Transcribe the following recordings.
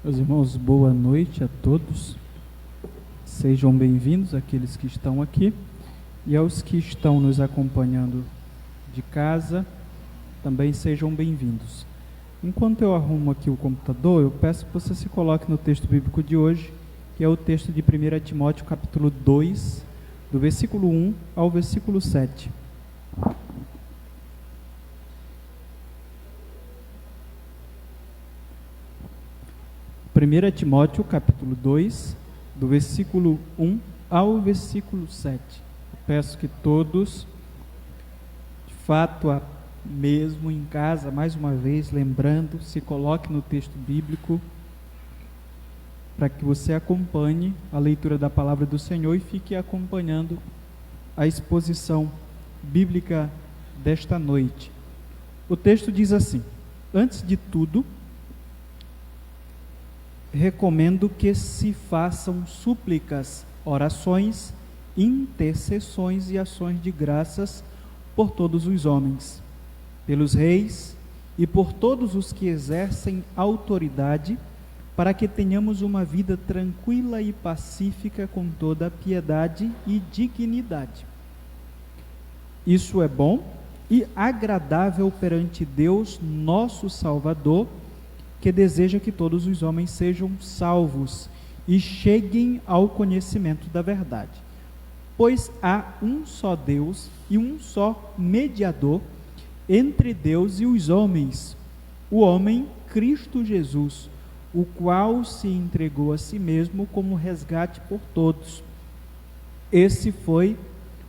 Meus irmãos, boa noite a todos. Sejam bem-vindos aqueles que estão aqui e aos que estão nos acompanhando de casa, também sejam bem-vindos. Enquanto eu arrumo aqui o computador, eu peço que você se coloque no texto bíblico de hoje, que é o texto de 1 Timóteo, capítulo 2, do versículo 1 ao versículo 7. Primeira Timóteo, capítulo 2, do versículo 1 ao versículo 7. Eu peço que todos, de fato, mesmo em casa, mais uma vez, lembrando, se coloque no texto bíblico, para que você acompanhe a leitura da palavra do Senhor e fique acompanhando a exposição bíblica desta noite. O texto diz assim: antes de tudo, recomendo que se façam súplicas, orações, intercessões e ações de graças por todos os homens, pelos reis e por todos os que exercem autoridade, para que tenhamos uma vida tranquila e pacífica com toda piedade e dignidade. Isso é bom e agradável perante Deus, nosso Salvador, que deseja que todos os homens sejam salvos e cheguem ao conhecimento da verdade. Pois há um só Deus e um só mediador entre Deus e os homens, o homem Cristo Jesus, o qual se entregou a si mesmo como resgate por todos. Esse foi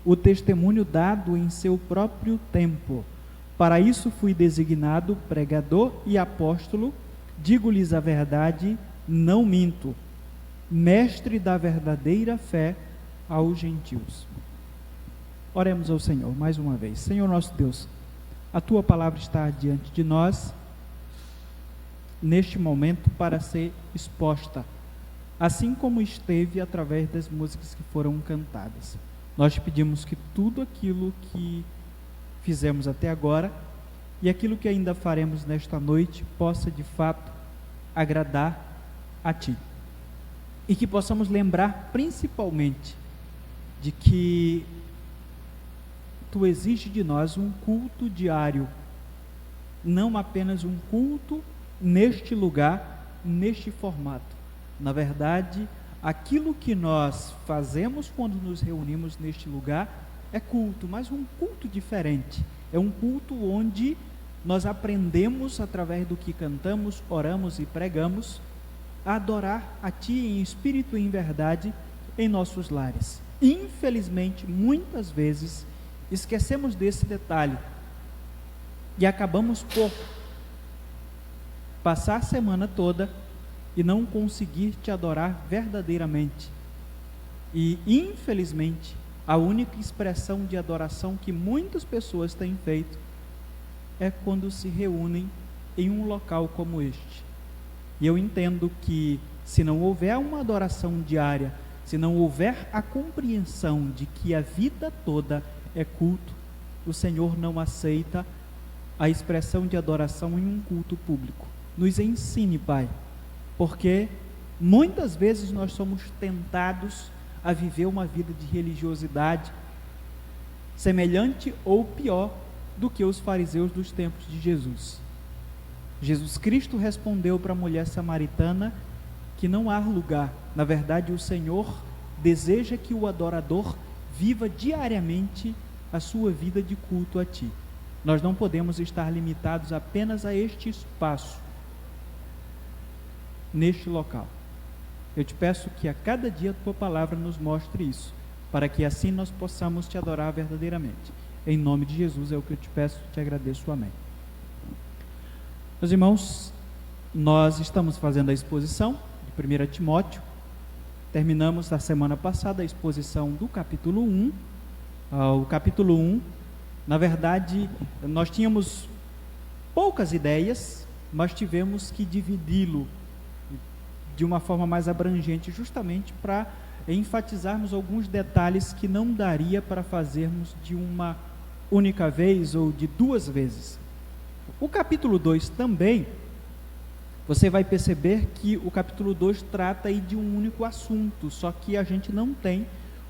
o testemunho dado em seu próprio tempo. Para isso fui designado pregador e apóstolo. Digo-lhes a verdade, não minto, mestre da verdadeira fé aos gentios. Oremos ao Senhor mais uma vez. Senhor nosso Deus, a Tua palavra está diante de nós, neste momento, para ser exposta, assim como esteve através das músicas que foram cantadas. Nós te pedimos que tudo aquilo que fizemos até agora e aquilo que ainda faremos nesta noite possa de fato agradar a Ti, e que possamos lembrar principalmente de que Tu exiges de nós um culto diário, não apenas um culto neste lugar, neste formato. Na verdade, aquilo que nós fazemos quando nos reunimos neste lugar é culto, mas um culto diferente. É um culto onde nós aprendemos, através do que cantamos, oramos e pregamos, a adorar a Ti em espírito e em verdade em nossos lares. Infelizmente, muitas vezes, esquecemos desse detalhe e acabamos por passar a semana toda e não conseguir Te adorar verdadeiramente. E, infelizmente, a única expressão de adoração que muitas pessoas têm feito é quando se reúnem em um local como este. E eu entendo que, se não houver uma adoração diária, se não houver a compreensão de que a vida toda é culto, o Senhor não aceita a expressão de adoração em um culto público. Nos ensine, Pai, porque muitas vezes nós somos tentados a viver uma vida de religiosidade semelhante ou pior do que os fariseus dos tempos de Jesus. Jesus Cristo respondeu para a mulher samaritana que não há lugar. Na verdade, o Senhor deseja que o adorador viva diariamente a sua vida de culto a Ti. Nós não podemos estar limitados apenas a este espaço, neste local. Eu te peço que a cada dia a Tua palavra nos mostre isso, para que assim nós possamos Te adorar verdadeiramente. Em nome de Jesus é o que eu te peço, te agradeço, amém. Meus irmãos, nós estamos fazendo a exposição de 1 Timóteo, terminamos na semana passada a exposição do capítulo 1, o capítulo 1, na verdade, nós tínhamos poucas ideias, mas tivemos que dividi-lo de uma forma mais abrangente, justamente para enfatizarmos alguns detalhes que não daria para fazermos de uma única vez ou de duas vezes. O capítulo 2 também você vai perceber que o capítulo 2 trata aí de um único assunto, só que a gente não tem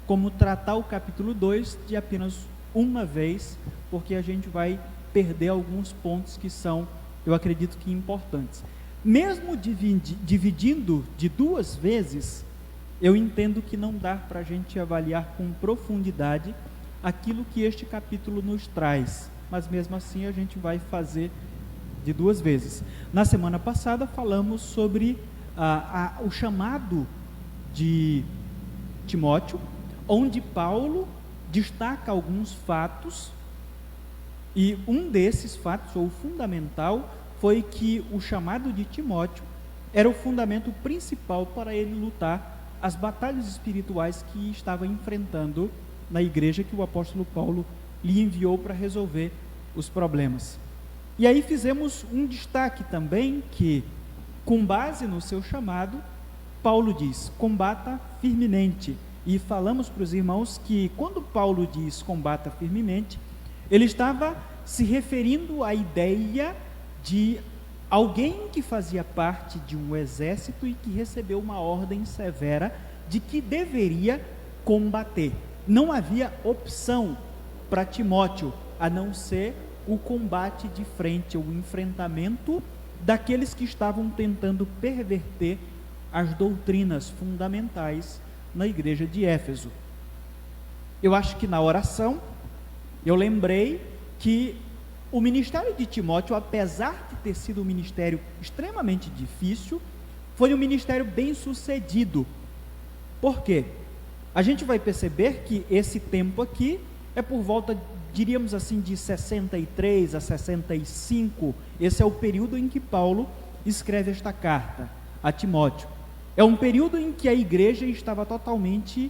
como tratar o capítulo 2 de apenas uma vez, porque a gente vai perder alguns pontos que são, eu acredito que importantes. Mesmo dividindo de 2 vezes, eu entendo que não dá para a gente avaliar com profundidade aquilo que este capítulo nos traz, mas mesmo assim a gente vai fazer de 2 vezes. Na semana passada falamos sobre o chamado de Timóteo, onde Paulo destaca alguns fatos, e um desses fatos, ou fundamental, foi que o chamado de Timóteo era o fundamento principal para ele lutar as batalhas espirituais que estava enfrentando na igreja que o apóstolo Paulo lhe enviou para resolver os problemas. E aí fizemos um destaque também que, com base no seu chamado, Paulo diz: combata firmemente. E falamos para os irmãos que quando Paulo diz combata firmemente, ele estava se referindo à ideia de alguém que fazia parte de um exército e que recebeu uma ordem severa de que deveria combater. Não havia opção para Timóteo a não ser o combate de frente, o enfrentamento daqueles que estavam tentando perverter as doutrinas fundamentais na igreja de Éfeso. Eu acho que na oração eu lembrei que o ministério de Timóteo, apesar de ter sido um ministério extremamente difícil, foi um ministério bem sucedido. Por quê? A gente vai perceber que esse tempo aqui é por volta, diríamos assim, de 63 a 65, esse é o período em que Paulo escreve esta carta a Timóteo. É um período em que a igreja estava totalmente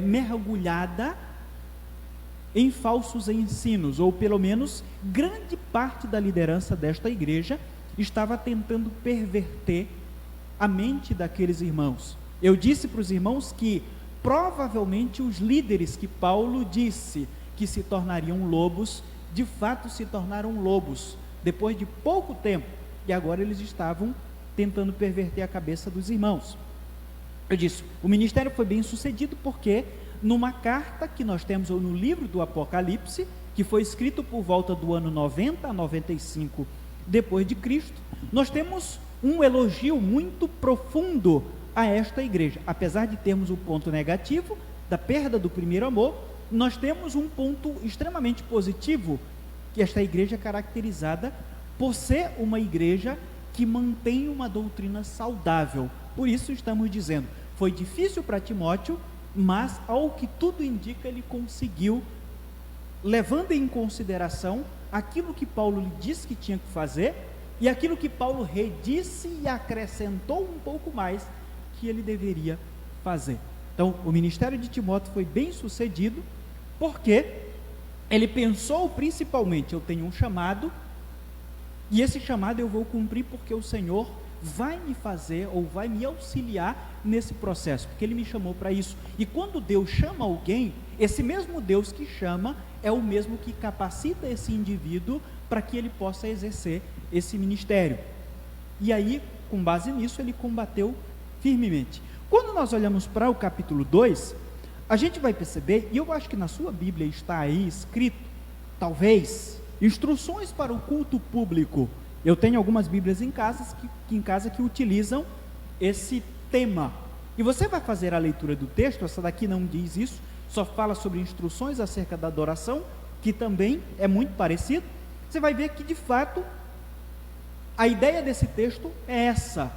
mergulhada em falsos ensinos, ou pelo menos grande parte da liderança desta igreja estava tentando perverter a mente daqueles irmãos. Eu disse para os irmãos que provavelmente os líderes que Paulo disse que se tornariam lobos, de fato se tornaram lobos, depois de pouco tempo, e agora eles estavam tentando perverter a cabeça dos irmãos. Eu disse, o ministério foi bem sucedido porque numa carta que nós temos no livro do Apocalipse, que foi escrito por volta do ano 90 a 95 depois de Cristo, nós temos um elogio muito profundo a esta igreja. Apesar de termos o ponto negativo da perda do primeiro amor, nós temos um ponto extremamente positivo, que esta igreja é caracterizada por ser uma igreja que mantém uma doutrina saudável. Por isso estamos dizendo, foi difícil para Timóteo, mas ao que tudo indica ele conseguiu, levando em consideração aquilo que Paulo lhe disse que tinha que fazer, e aquilo que Paulo redisse e acrescentou um pouco mais que ele deveria fazer. Então o ministério de Timóteo foi bem sucedido, porque ele pensou principalmente, eu tenho um chamado, e esse chamado eu vou cumprir porque o Senhor vai me fazer, ou vai me auxiliar nesse processo, porque Ele me chamou para isso. E quando Deus chama alguém, esse mesmo Deus que chama, é o mesmo que capacita esse indivíduo para que ele possa exercer esse ministério. E aí, com base nisso, ele combateu firmemente. Quando nós olhamos para o capítulo 2, a gente vai perceber, e eu acho que na sua Bíblia está aí escrito, talvez, instruções para o culto público. Eu tenho algumas Bíblias em casa que utilizam esse tema. E você vai fazer a leitura do texto, essa daqui não diz isso, só fala sobre instruções acerca da adoração, que também é muito parecido. Você vai ver que, de fato, a ideia desse texto é essa.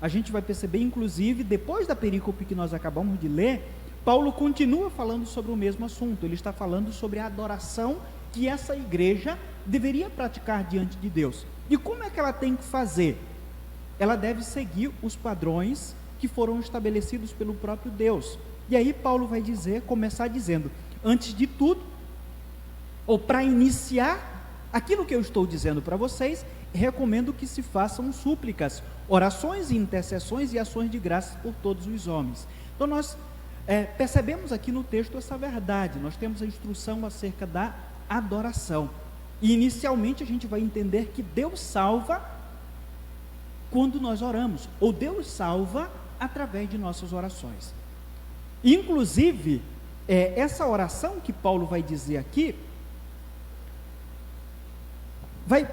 A gente vai perceber, inclusive, depois da perícope que nós acabamos de ler, Paulo continua falando sobre o mesmo assunto. Ele está falando sobre a adoração que essa igreja deveria praticar diante de Deus. E como é que ela tem que fazer? Ela deve seguir os padrões que foram estabelecidos pelo próprio Deus. E aí Paulo vai começar dizendo, antes de tudo, ou para iniciar aquilo que eu estou dizendo para vocês, recomendo que se façam súplicas, orações e intercessões e ações de graças por todos os homens. Então nós percebemos aqui no texto essa verdade. Nós temos a instrução acerca da adoração, e inicialmente a gente vai entender que Deus salva quando nós oramos, ou Deus salva através de nossas orações. Inclusive, essa oração que Paulo vai dizer aqui,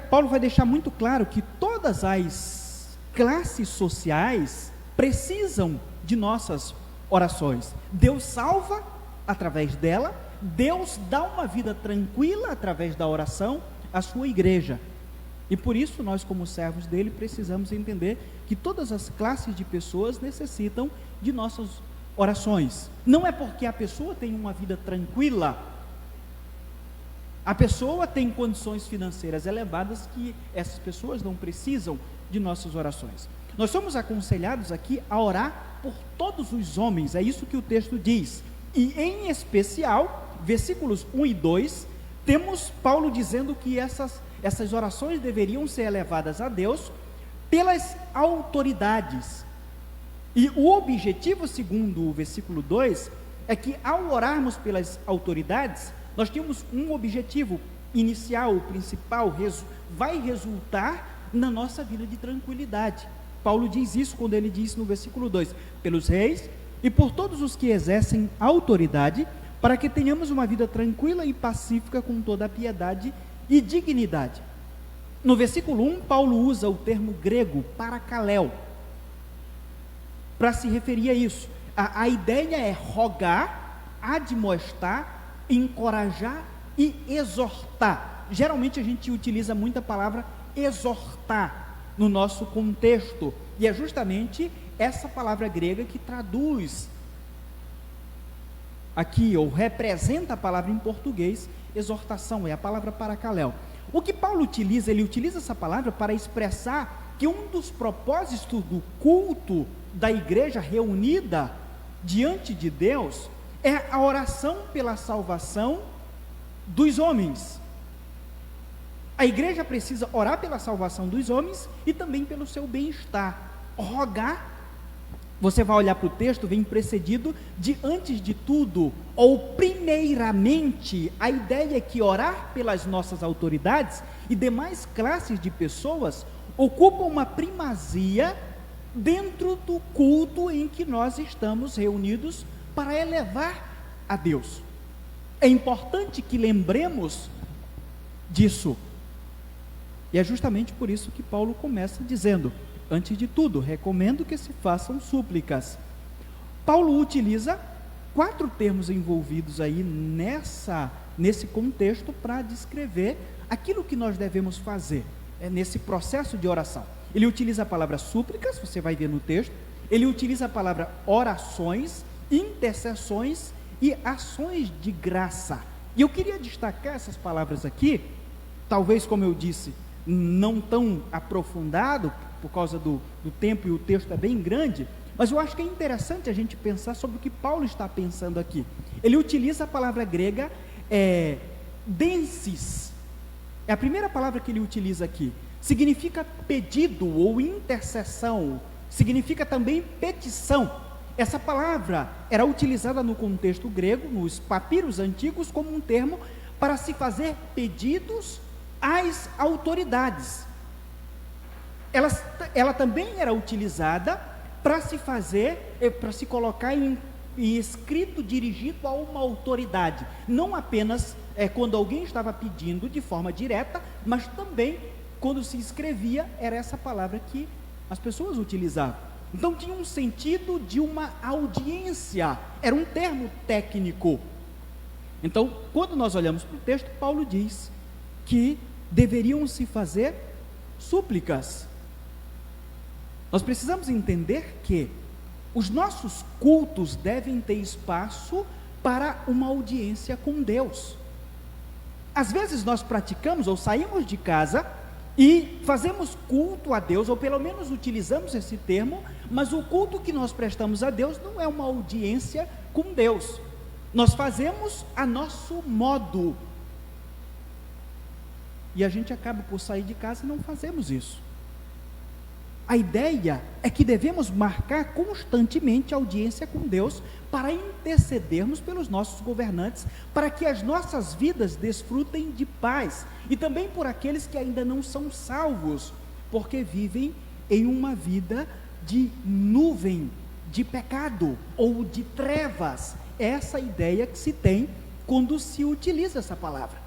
Paulo vai deixar muito claro que todas as classes sociais precisam de nossas orações. Deus salva através dela, Deus dá uma vida tranquila através da oração à sua igreja. E por isso nós, como servos dele, precisamos entender que todas as classes de pessoas necessitam de nossas orações. Não é porque a pessoa tem uma vida tranquila, a pessoa tem condições financeiras elevadas, que essas pessoas não precisam de nossas orações. Nós somos aconselhados aqui a orar por todos os homens, é isso que o texto diz. E em especial, versículos 1 e 2, temos Paulo dizendo que essas orações deveriam ser elevadas a Deus pelas autoridades. E o objetivo, segundo o versículo 2, é que ao orarmos pelas autoridades, nós temos um objetivo inicial, o principal, vai resultar na nossa vida de tranquilidade. Paulo diz isso quando ele diz no versículo 2, pelos reis e por todos os que exercem autoridade, para que tenhamos uma vida tranquila e pacífica com toda a piedade e dignidade. No versículo 1, Paulo usa o termo grego parakaleo, para se referir a isso. A ideia é rogar, admoestar, encorajar e exortar. Geralmente a gente utiliza muito a palavra exortar no nosso contexto, e é justamente essa palavra grega que traduz aqui, ou representa a palavra em português, exortação, é a palavra parakaleo. O que Paulo utiliza, ele utiliza essa palavra para expressar que um dos propósitos do culto da igreja reunida diante de Deus é a oração pela salvação dos homens. A igreja precisa orar pela salvação dos homens e também pelo seu bem-estar. Rogar, você vai olhar para o texto, vem precedido de antes de tudo, ou primeiramente. A ideia é que orar pelas nossas autoridades e demais classes de pessoas ocupam uma primazia dentro do culto em que nós estamos reunidos para elevar a Deus. É importante que lembremos disso. E é justamente por isso que Paulo começa dizendo, antes de tudo, recomendo que se façam súplicas. Paulo utiliza 4 termos envolvidos aí nesse contexto para descrever aquilo que nós devemos fazer nesse processo de oração. Ele utiliza a palavra súplicas, você vai ver no texto, ele utiliza a palavra orações, intercessões e ações de graça. E eu queria destacar essas palavras aqui, talvez, como eu disse, não tão aprofundado, por causa do tempo, e o texto é bem grande, mas eu acho que é interessante a gente pensar sobre o que Paulo está pensando aqui. Ele utiliza a palavra grega, densis, é a primeira palavra que ele utiliza aqui, significa pedido ou intercessão, significa também petição. Essa palavra era utilizada no contexto grego, nos papiros antigos, como um termo para se fazer pedidos às autoridades. Ela também era utilizada para se colocar em escrito dirigido a uma autoridade, não apenas quando alguém estava pedindo de forma direta, mas também quando se escrevia, era essa palavra que as pessoas utilizavam. Então tinha um sentido de uma audiência, era um termo técnico. Então, quando nós olhamos para o texto, Paulo diz que deveriam se fazer súplicas. Nós precisamos entender que os nossos cultos devem ter espaço para uma audiência com Deus. Às vezes nós praticamos ou saímos de casa e fazemos culto a Deus, ou pelo menos utilizamos esse termo, mas o culto que nós prestamos a Deus não é uma audiência com Deus. Nós fazemos a nosso modo, e a gente acaba por sair de casa e não fazemos isso. A ideia é que devemos marcar constantemente a audiência com Deus para intercedermos pelos nossos governantes, para que as nossas vidas desfrutem de paz, e também por aqueles que ainda não são salvos, porque vivem em uma vida de nuvem, de pecado ou de trevas. Essa ideia que se tem quando se utiliza essa palavra.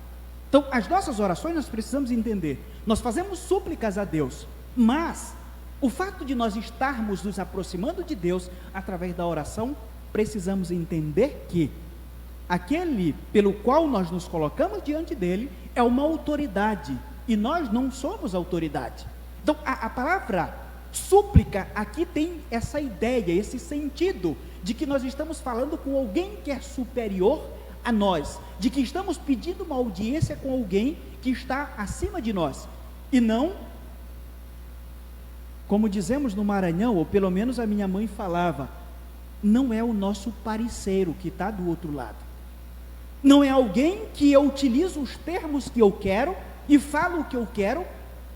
Então, as nossas orações nós precisamos entender. Nós fazemos súplicas a Deus, mas o fato de nós estarmos nos aproximando de Deus através da oração, precisamos entender que aquele pelo qual nós nos colocamos diante dele é uma autoridade, e nós não somos autoridade. Então, a palavra súplica aqui tem essa ideia, esse sentido, de que nós estamos falando com alguém que é superior a nós, de que estamos pedindo uma audiência com alguém que está acima de nós, e não, como dizemos no Maranhão, ou pelo menos a minha mãe falava, não é o nosso parceiro que está do outro lado, não é alguém que eu utilizo os termos que eu quero, e falo o que eu quero,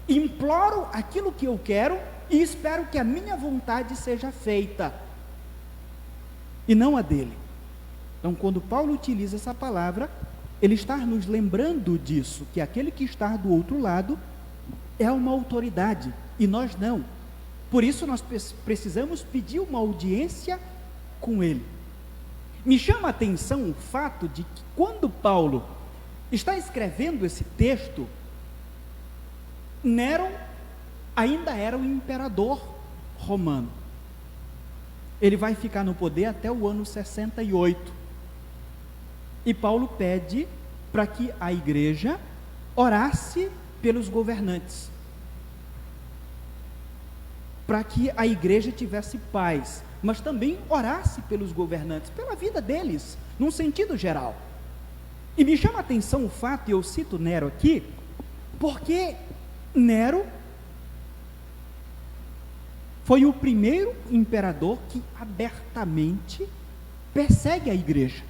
imploro aquilo que eu quero, e espero que a minha vontade seja feita, e não a dele. Então, quando Paulo utiliza essa palavra, ele está nos lembrando disso, que aquele que está do outro lado é uma autoridade, e nós não. Por isso nós precisamos pedir uma audiência com ele. Me chama a atenção o fato de que quando Paulo está escrevendo esse texto, Nero ainda era o imperador romano. Ele vai ficar no poder até o ano 68. E Paulo pede para que a igreja orasse pelos governantes, para que a igreja tivesse paz, mas também orasse pelos governantes, pela vida deles, num sentido geral. E me chama a atenção o fato, e eu cito Nero aqui, porque Nero foi o primeiro imperador que abertamente persegue a igreja.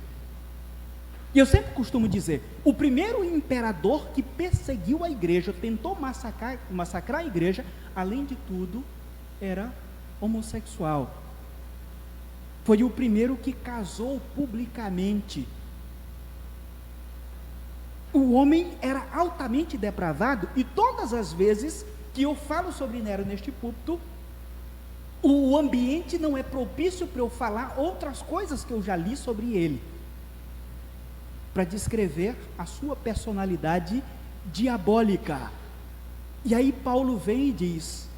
E eu sempre costumo dizer, o primeiro imperador que perseguiu a igreja, tentou massacrar a igreja, além de tudo, era homossexual. Foi o primeiro que casou publicamente. O homem era altamente depravado, e todas as vezes que eu falo sobre Nero neste púlpito, o ambiente não é propício para eu falar outras coisas que eu já li sobre ele, para descrever a sua personalidade diabólica. E aí Paulo vem e diz: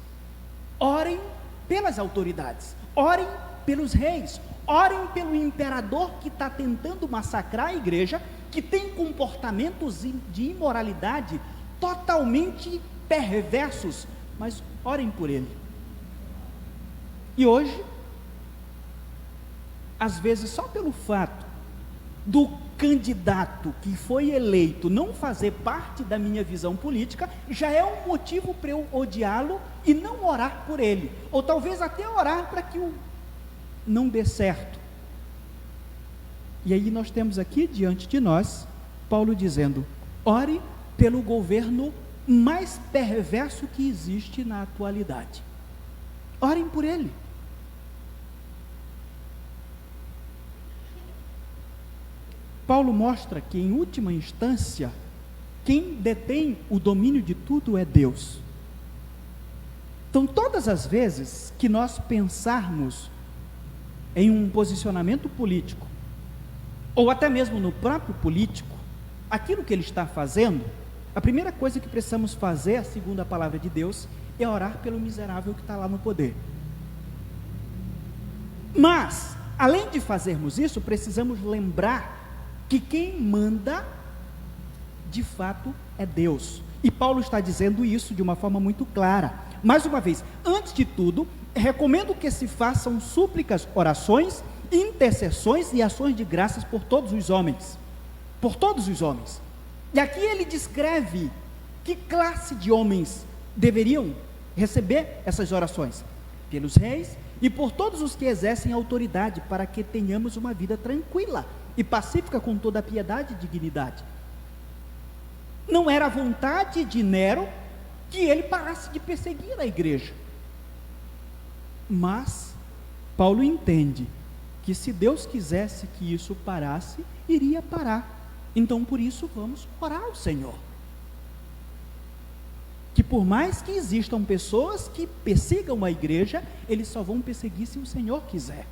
orem pelas autoridades, orem pelos reis, orem pelo imperador que está tentando massacrar a igreja, que tem comportamentos de imoralidade totalmente perversos, mas orem por ele. E hoje, às vezes, só pelo fato do candidato que foi eleito não fazer parte da minha visão política, já é um motivo para eu odiá-lo e não orar por ele, ou talvez até orar para que o não dê certo. E aí nós temos aqui diante de nós Paulo dizendo: ore pelo governo mais perverso que existe na atualidade, orem por ele. Paulo mostra que, em última instância, quem detém o domínio de tudo é Deus. Então, todas as vezes que nós pensarmos em um posicionamento político, ou até mesmo no próprio político, aquilo que ele está fazendo, a primeira coisa que precisamos fazer, segundo a palavra de Deus, é orar pelo miserável que está lá no poder. Mas, além de fazermos isso, precisamos lembrar que quem manda, de fato, é Deus. E Paulo está dizendo isso de uma forma muito clara. Mais uma vez, antes de tudo, recomendo que se façam súplicas, orações, intercessões e ações de graças por todos os homens. Por todos os homens. E aqui ele descreve que classe de homens deveriam receber essas orações: pelos reis e por todos os que exercem autoridade, para que tenhamos uma vida tranquila e pacífica, com toda a piedade e dignidade. Não era a vontade de Nero que ele parasse de perseguir a igreja, mas Paulo entende que se Deus quisesse que isso parasse, iria parar. Então por isso vamos orar ao Senhor. que por mais que existam pessoas que persigam a igreja, eles só vão perseguir se o Senhor quiser.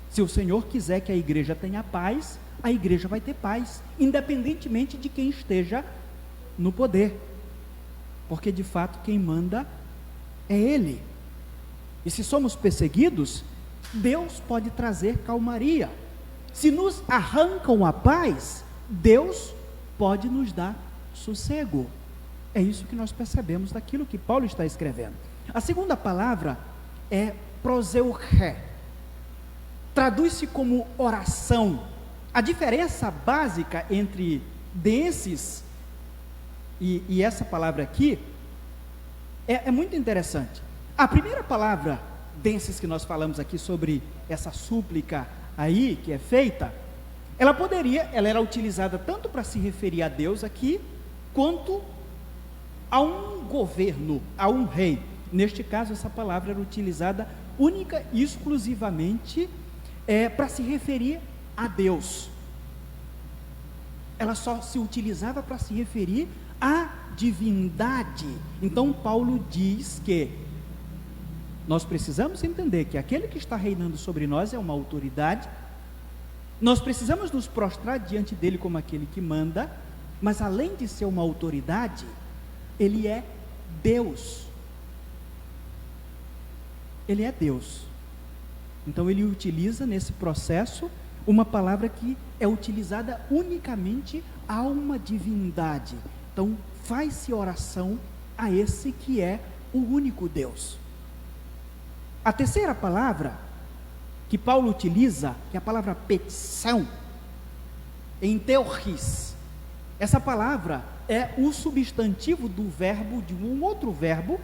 Se o Senhor quiser que a igreja tenha paz, a igreja vai ter paz, independentemente de quem esteja no poder, porque de fato quem manda é Ele. E se somos perseguidos, Deus pode trazer calmaria. Se nos arrancam a paz, Deus pode nos dar sossego. É isso que nós percebemos daquilo que Paulo está escrevendo. A segunda palavra é proseuché. Traduz-se como oração. A diferença básica entre denses e essa palavra aqui é muito interessante. A primeira palavra denses que nós falamos aqui sobre essa súplica aí que é feita, ela era utilizada tanto para se referir a Deus aqui, quanto a um governo, a um rei. Neste caso, essa palavra era utilizada única e exclusivamente para se referir a Deus. Ela só se utilizava para se referir à divindade. Então Paulo diz que nós precisamos entender que aquele que está reinando sobre nós é uma autoridade, nós precisamos nos prostrar diante dele como aquele que manda, mas além de ser uma autoridade, ele é Deus. Ele é Deus. Então ele utiliza nesse processo uma palavra que é utilizada unicamente a uma divindade. Então faz-se oração a esse que é o único Deus. A terceira palavra que Paulo utiliza, que é a palavra petição, em teorris. Essa palavra é o substantivo do verbo, de um outro verbo,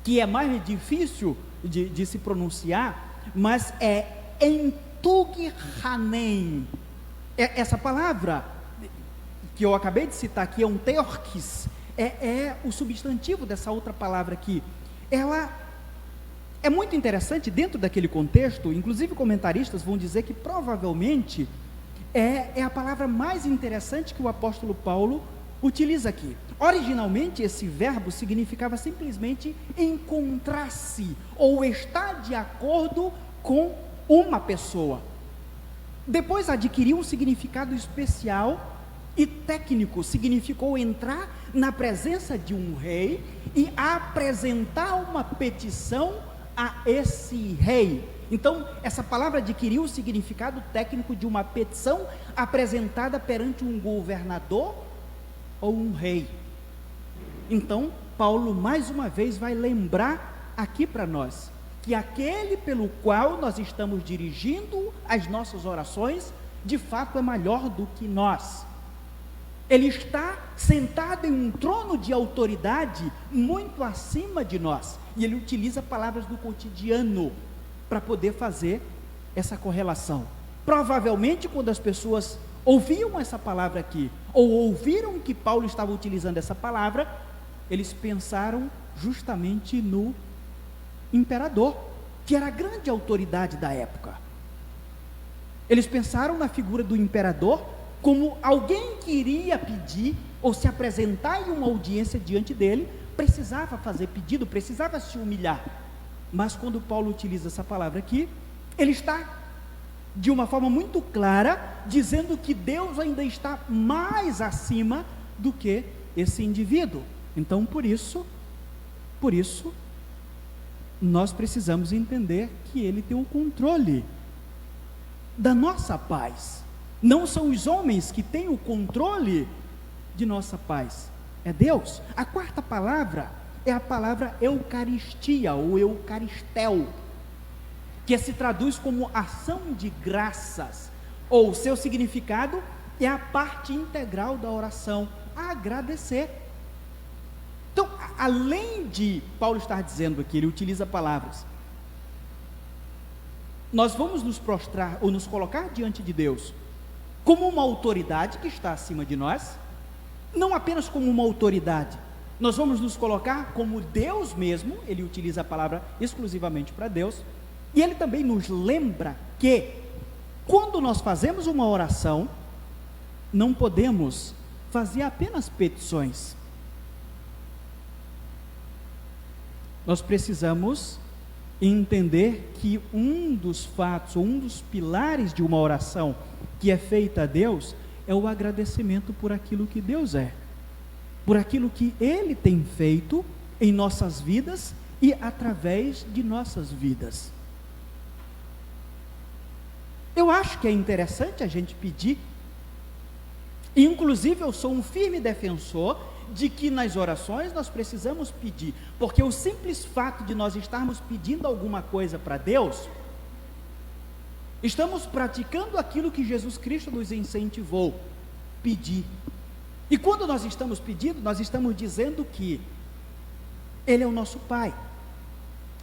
que é mais difícil de se pronunciar, mas é entughanem. Essa palavra que eu acabei de citar aqui é um teorquis, é o substantivo dessa outra palavra aqui. Ela é muito interessante dentro daquele contexto, inclusive comentaristas vão dizer que provavelmente é a palavra mais interessante que o apóstolo Paulo utiliza aqui. Originalmente esse verbo significava simplesmente encontrar-se ou estar de acordo com uma pessoa. Depois adquiriu um significado especial e técnico, significou entrar na presença de um rei e apresentar uma petição a esse rei. Então essa palavra adquiriu o significado técnico de uma petição apresentada perante um governador ou um rei. Então Paulo mais uma vez vai lembrar aqui para nós que aquele pelo qual nós estamos dirigindo as nossas orações de fato é maior do que nós. Ele está sentado em um trono de autoridade muito acima de nós, e ele utiliza palavras do cotidiano para poder fazer essa correlação. Provavelmente quando as pessoas ouviam essa palavra aqui, ou ouviram que Paulo estava utilizando essa palavra, eles pensaram justamente no imperador, que era a grande autoridade da época. Eles pensaram na figura do imperador como alguém que iria pedir ou se apresentar em uma audiência diante dele, precisava fazer pedido, precisava se humilhar. Mas quando Paulo utiliza essa palavra aqui, ele está de uma forma muito clara dizendo que Deus ainda está mais acima do que esse indivíduo. Então por isso nós precisamos entender que ele tem o controle da nossa paz. Não são os homens que têm o controle de nossa paz, é Deus. A quarta palavra é a palavra eucaristia ou eucaristel, que se traduz como ação de graças, ou seu significado é a parte integral da oração, agradecer. Então, além de Paulo estar dizendo aqui, ele utiliza palavras, nós vamos nos prostrar ou nos colocar diante de Deus como uma autoridade que está acima de nós, não apenas como uma autoridade, nós vamos nos colocar como Deus mesmo. Ele utiliza a palavra exclusivamente para Deus, e ele também nos lembra que quando nós fazemos uma oração, não podemos fazer apenas petições. nós precisamos entender que um dos fatos, um dos pilares de uma oração que é feita a Deus, é o agradecimento por aquilo que Deus é, por aquilo que Ele tem feito em nossas vidas e através de nossas vidas. Eu acho que é interessante a gente pedir, inclusive eu sou um firme defensor de que nas orações nós precisamos pedir, porque o simples fato de nós estarmos pedindo alguma coisa para Deus, estamos praticando aquilo que Jesus Cristo nos incentivou, pedir. E quando nós estamos pedindo, nós estamos dizendo que Ele é o nosso Pai.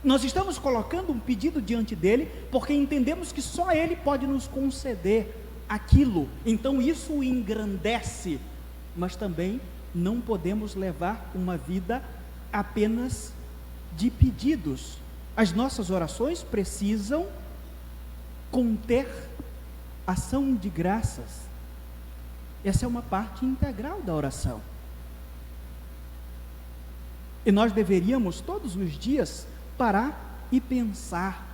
Nós estamos colocando um pedido diante dEle, porque entendemos que só Ele pode nos conceder aquilo. Então isso o engrandece, mas também não podemos levar uma vida apenas de pedidos. As nossas orações precisam conter ação de graças. Essa é uma parte integral da oração. E nós deveríamos todos os dias parar e pensar,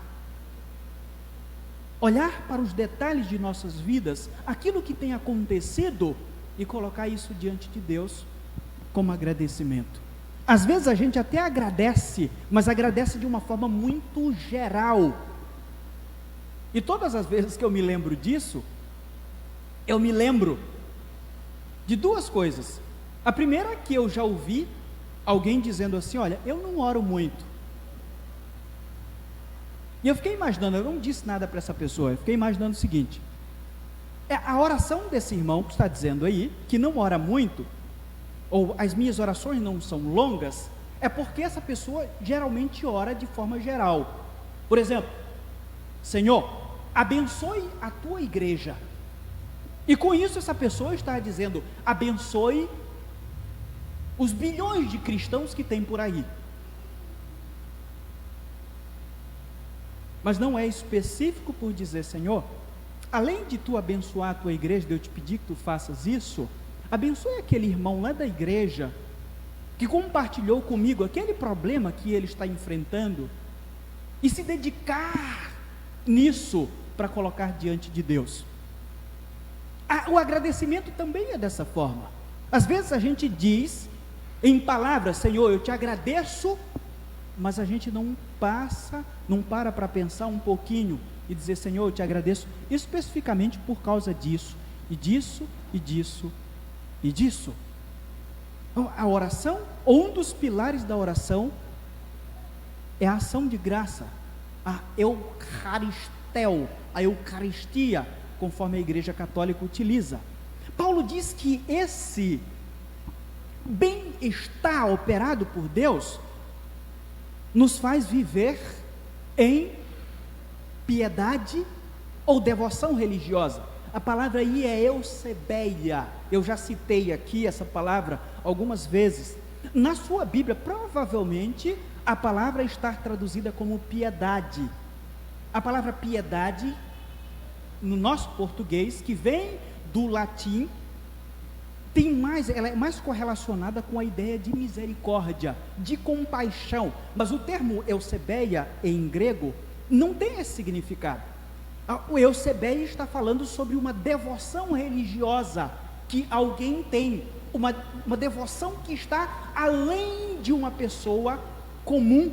olhar para os detalhes de nossas vidas, aquilo que tem acontecido, e colocar isso diante de Deus como agradecimento. Às vezes a gente até agradece, mas agradece de uma forma muito geral. E todas as vezes que eu me lembro disso, eu me lembro de duas coisas. A primeira é que eu já ouvi alguém dizendo assim: olha, eu não oro muito. E eu fiquei imaginando, eu não disse nada para essa pessoa, eu fiquei imaginando o seguinte: a oração desse irmão que está dizendo aí, que não ora muito, ou as minhas orações não são longas, é porque essa pessoa geralmente ora de forma geral. Por exemplo, Senhor, abençoe a tua igreja. E com isso essa pessoa está dizendo: abençoe os bilhões de cristãos que tem por aí. Mas não é específico por dizer: Senhor, além de tu abençoar a tua igreja, de eu te pedir que tu faças isso, abençoe aquele irmão lá da igreja, que compartilhou comigo aquele problema que ele está enfrentando, e se dedicar nisso para colocar diante de Deus. O agradecimento também é dessa forma. Às vezes a gente diz em palavras: Senhor, eu te agradeço, mas a gente não para pensar um pouquinho e dizer: Senhor, eu te agradeço especificamente por causa disso, e disso, e disso, e disso. Então, a oração, ou um dos pilares da oração, é a ação de graça, a eucaristel, a eucaristia, conforme a Igreja Católica utiliza. Paulo diz que esse bem-estar operado por Deus nos faz viver em piedade ou devoção religiosa. A palavra aí é eusebeia. Eu já citei aqui essa palavra algumas vezes. Na sua Bíblia, provavelmente, a palavra está traduzida como piedade. A palavra piedade, no nosso português, que vem do latim, ela é mais correlacionada com a ideia de misericórdia, de compaixão. Mas o termo eusebeia em grego não tem esse significado. O eusebeia está falando sobre uma devoção religiosa que alguém tem, uma devoção que está além de uma pessoa comum.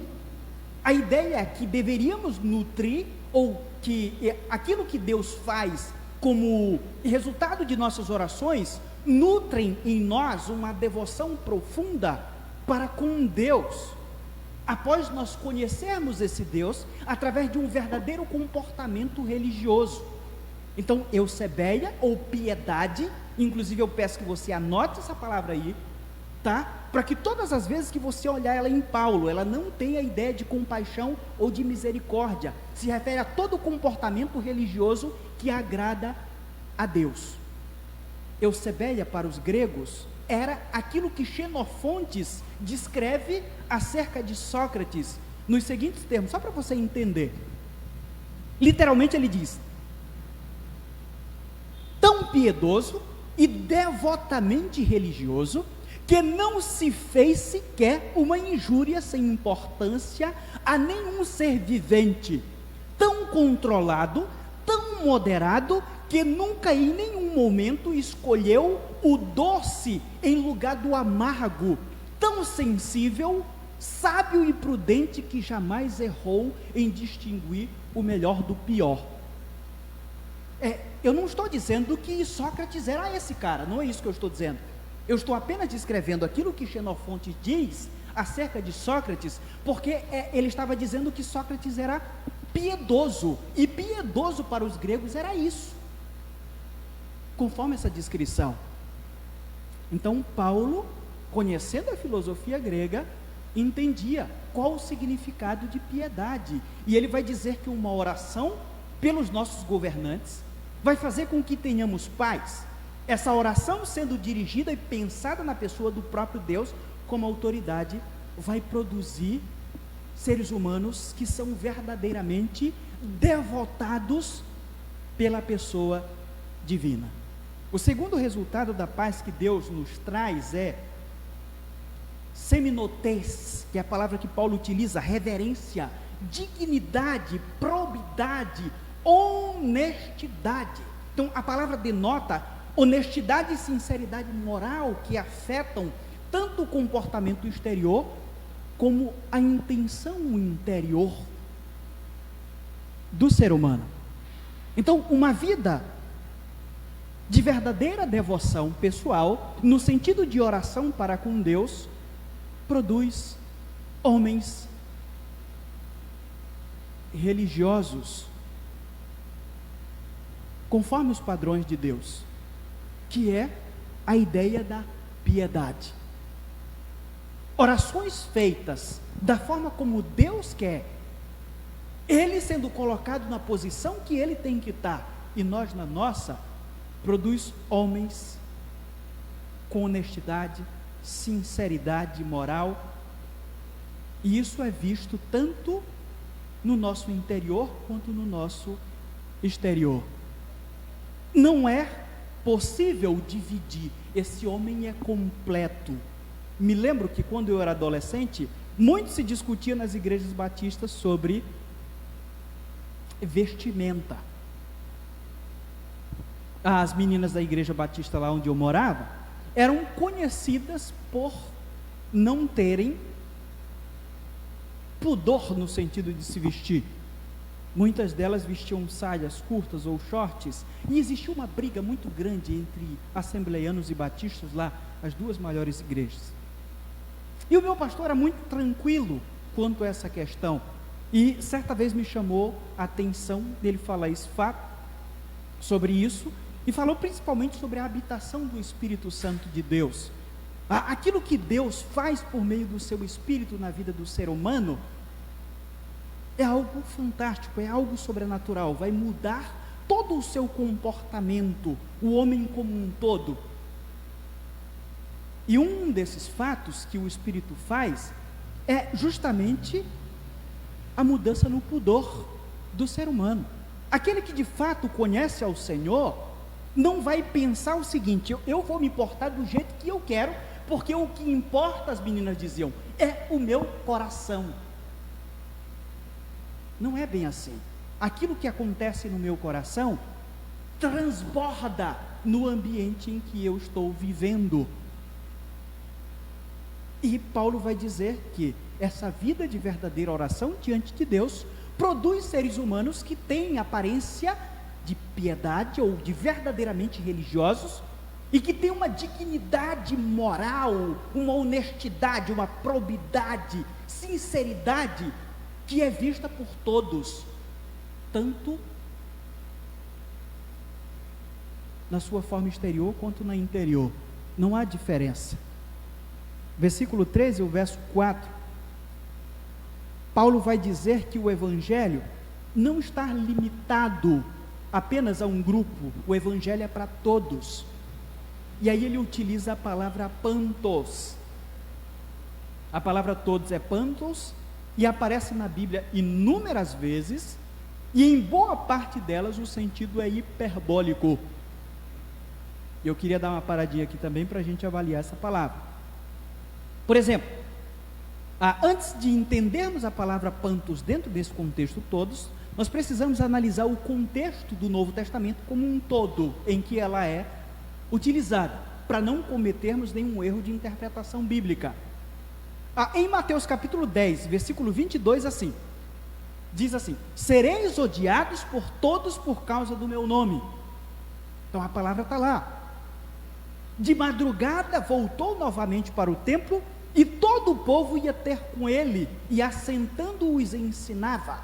A ideia é que deveríamos nutrir, ou que aquilo que Deus faz como resultado de nossas orações, nutrem em nós uma devoção profunda para com Deus, após nós conhecermos esse Deus, através de um verdadeiro comportamento religioso. Então, eusebeia, ou piedade, inclusive eu peço que você anote essa palavra aí, tá? Para que todas as vezes que você olhar ela em Paulo, ela não tenha a ideia de compaixão ou de misericórdia, se refere a todo comportamento religioso que agrada a Deus. Eusebeia, para os gregos, era aquilo que Xenofontes descreve acerca de Sócrates, nos seguintes termos, só para você entender. Literalmente ele diz: tão piedoso e devotamente religioso, que não se fez sequer uma injúria sem importância a nenhum ser vivente, tão controlado, tão moderado, que nunca em nenhum momento escolheu o doce em lugar do amargo, tão sensível, sábio e prudente, que jamais errou em distinguir o melhor do pior. Eu não estou dizendo que Sócrates era esse cara, não é isso que eu estou dizendo. Eu estou apenas descrevendo aquilo que Xenofonte diz acerca de Sócrates, porque ele estava dizendo que Sócrates era piedoso, e piedoso para os gregos era isso, conforme essa descrição. Então Paulo, conhecendo a filosofia grega, entendia qual o significado de piedade, e ele vai dizer que uma oração pelos nossos governantes vai fazer com que tenhamos paz. Essa oração, sendo dirigida e pensada na pessoa do próprio Deus como autoridade, vai produzir seres humanos que são verdadeiramente devotados pela pessoa divina. O segundo resultado da paz que Deus nos traz é seminotez, que é a palavra que Paulo utiliza, reverência, dignidade, probidade, honestidade. Então a palavra denota honestidade e sinceridade moral que afetam tanto o comportamento exterior como a intenção interior do ser humano. Então, uma vida de verdadeira devoção pessoal, no sentido de oração para com Deus, produz homens religiosos conforme os padrões de Deus, que é a ideia da piedade. Orações feitas da forma como Deus quer, Ele sendo colocado na posição que Ele tem que estar, e nós na nossa, produz homens com honestidade, sinceridade moral, e isso é visto tanto no nosso interior quanto no nosso exterior. Não é possível dividir, esse homem é completo. Me lembro que quando eu era adolescente, muito se discutia nas igrejas batistas sobre vestimenta. As meninas da igreja batista lá onde eu morava, eram conhecidas por não terem pudor no sentido de se vestir. Muitas delas vestiam saias curtas ou shorts, e existia uma briga muito grande entre assembleianos e batistas lá, as duas maiores igrejas. E o meu pastor era muito tranquilo quanto a essa questão, e certa vez me chamou a atenção dele falar sobre isso, e falou principalmente sobre a habitação do Espírito Santo de Deus. Aquilo que Deus faz por meio do seu Espírito na vida do ser humano é algo fantástico, é algo sobrenatural, vai mudar todo o seu comportamento, o homem como um todo. E um desses fatos que o Espírito faz é justamente a mudança no pudor do ser humano. Aquele que de fato conhece ao Senhor não vai pensar o seguinte: eu vou me portar do jeito que eu quero, porque o que importa, as meninas diziam, é o meu coração. Não é bem assim. Aquilo que acontece no meu coração transborda no ambiente em que eu estou vivendo. E Paulo vai dizer que essa vida de verdadeira oração diante de Deus produz seres humanos que têm aparência de piedade ou de verdadeiramente religiosos, e que têm uma dignidade moral, uma honestidade, uma probidade, sinceridade, que é vista por todos, tanto na sua forma exterior quanto na interior. Não há diferença. Versículo 13, o verso 4, Paulo vai dizer que o Evangelho não está limitado apenas a um grupo, o Evangelho é para todos. E aí ele utiliza a palavra pantos. A palavra todos é pantos, e aparece na Bíblia inúmeras vezes, e em boa parte delas o sentido é hiperbólico. Eu queria dar uma paradinha aqui também para a gente avaliar essa palavra. Por exemplo, antes de entendermos a palavra pantos dentro desse contexto todos, nós precisamos analisar o contexto do Novo Testamento como um todo, em que ela é utilizada, para não cometermos nenhum erro de interpretação bíblica. Em Mateus capítulo 10, versículo 22, diz assim: sereis odiados por todos por causa do meu nome. Então a palavra está lá. De madrugada voltou novamente para o templo, e todo o povo ia ter com ele, e assentando-os ensinava.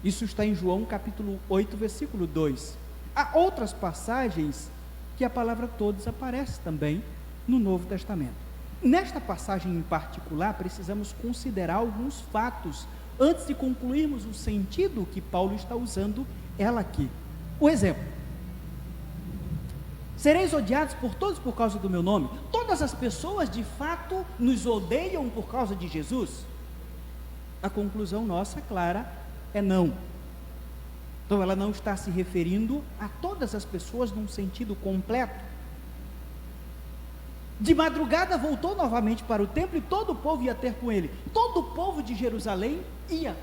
Isso está em João capítulo 8, versículo 2. Há outras passagens que a palavra todos aparece também no Novo Testamento. Nesta passagem em particular, precisamos considerar alguns fatos antes de concluirmos o sentido que Paulo está usando ela aqui. O exemplo: sereis odiados por todos por causa do meu nome. Todas as pessoas de fato nos odeiam por causa de Jesus? A conclusão nossa, clara, é não. Então ela não está se referindo a todas as pessoas num sentido completo. De madrugada voltou novamente para o templo, e todo o povo ia ter com ele. Todo o povo de Jerusalém ia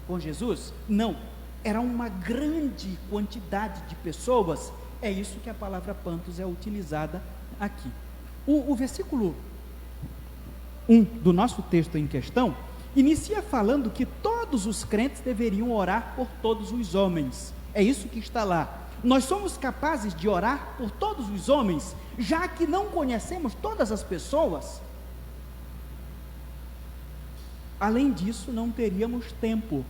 com Jesus? Não, era uma grande quantidade de pessoas. É isso que a palavra pantos é utilizada aqui. O versículo 1 do nosso texto em questão inicia falando que todos os crentes deveriam orar por todos os homens. É isso que está lá. Nós somos capazes de orar por todos os homens, já que não conhecemos todas as pessoas? Além disso, não teríamos tempo.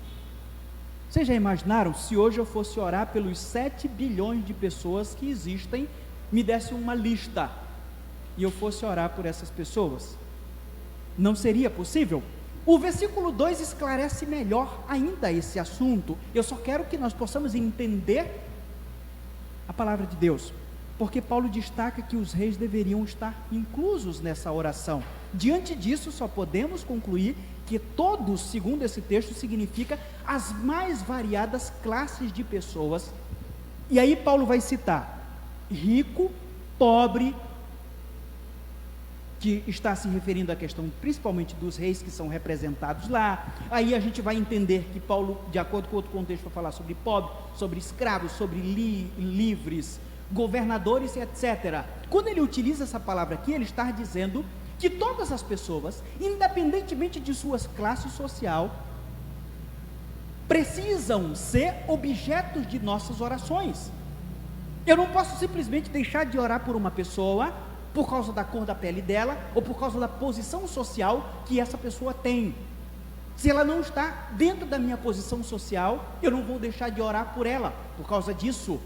Vocês já imaginaram se hoje eu fosse orar pelos 7 bilhões de pessoas que existem, me desse uma lista e eu fosse orar por essas pessoas? Não seria possível? O versículo 2 esclarece melhor ainda esse assunto. Eu só quero que nós possamos entender a palavra de Deus, porque Paulo destaca que os reis deveriam estar inclusos nessa oração. Diante disso, só podemos concluir que todos, segundo esse texto, significa as mais variadas classes de pessoas. E aí Paulo vai citar rico, pobre, que está se referindo à questão principalmente dos reis que são representados lá. Aí a gente vai entender que Paulo, de acordo com outro contexto, vai falar sobre pobre, sobre escravos, sobre livres, governadores, etc. Quando ele utiliza essa palavra aqui, ele está dizendo que todas as pessoas, independentemente de suas classes social, precisam ser objetos de nossas orações. Eu não posso simplesmente deixar de orar por uma pessoa por causa da cor da pele dela, ou por causa da posição social que essa pessoa tem. Se ela não está dentro da minha posição social, eu não vou deixar de orar por ela por causa disso.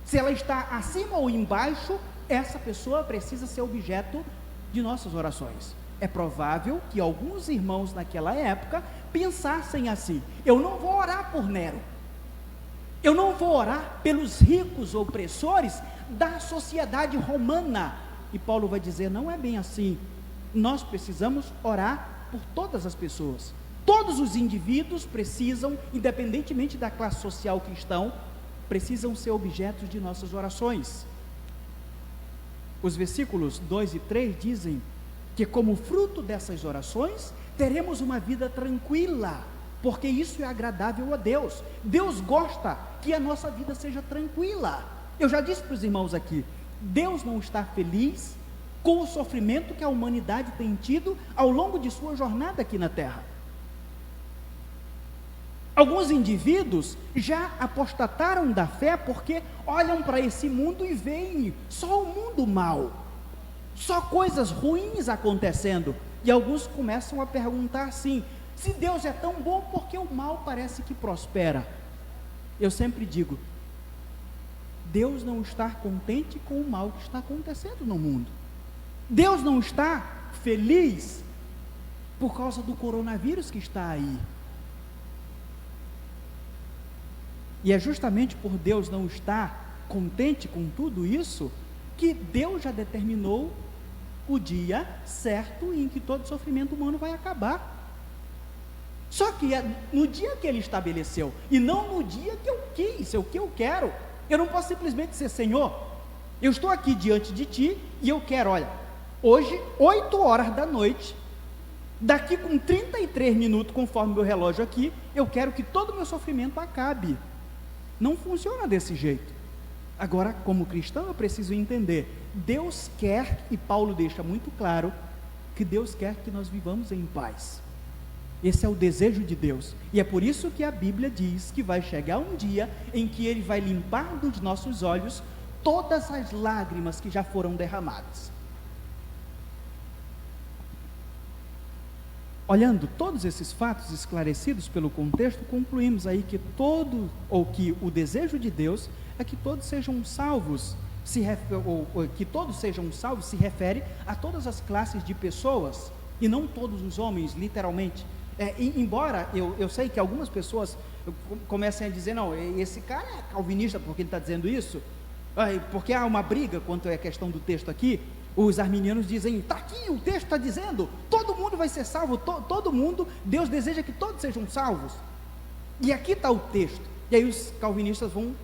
Se ela está acima ou embaixo, essa pessoa precisa ser objeto de nossas orações. É provável que alguns irmãos naquela época pensassem assim: eu não vou orar por Nero, eu não vou orar pelos ricos opressores da sociedade romana. E Paulo vai dizer: não é bem assim. Nós precisamos orar por todas as pessoas. Todos os indivíduos precisam, independentemente da classe social que estão, precisam ser objetos de nossas orações. Os versículos 2 e 3 dizem que, como fruto dessas orações, teremos uma vida tranquila, porque isso é agradável a Deus. Deus gosta que a nossa vida seja tranquila. Eu já disse para os irmãos aqui: Deus não está feliz com o sofrimento que a humanidade tem tido ao longo de sua jornada aqui na Terra. Alguns indivíduos já apostataram da fé porque olham para esse mundo e veem só o mundo mal, só coisas ruins acontecendo, e alguns começam a perguntar assim: se Deus é tão bom, por que o mal parece que prospera? Eu sempre digo: Deus não está contente com o mal que está acontecendo no mundo. Deus não está feliz por causa do coronavírus que está aí. E é justamente por Deus não estar contente com tudo isso, que Deus já determinou o dia certo em que todo sofrimento humano vai acabar. Só que é no dia que Ele estabeleceu, e não no dia que eu quis, o que eu quero. Eu não posso simplesmente dizer: Senhor, eu estou aqui diante de Ti, e eu quero, olha, hoje, 8 horas da noite, daqui com 33 minutos, conforme meu relógio aqui, eu quero que todo o meu sofrimento acabe. Não funciona desse jeito. Agora, como cristão, eu preciso entender, Deus quer, e Paulo deixa muito claro, que Deus quer que nós vivamos em paz. Esse é o desejo de Deus, e é por isso que a Bíblia diz que vai chegar um dia em que Ele vai limpar dos nossos olhos todas as lágrimas que já foram derramadas. Olhando todos esses fatos esclarecidos pelo contexto, concluímos aí que que o desejo de Deus é que todos sejam salvos, que todos sejam salvos se refere a todas as classes de pessoas, e não todos os homens, literalmente. Embora eu sei que algumas pessoas comecem a dizer, não, esse cara é calvinista porque ele está dizendo isso, porque há uma briga quanto à questão do texto aqui. Os arminianos dizem, está aqui, o texto está dizendo, todo mundo vai ser salvo, todo mundo, Deus deseja que todos sejam salvos, e aqui está o texto. E aí os calvinistas vão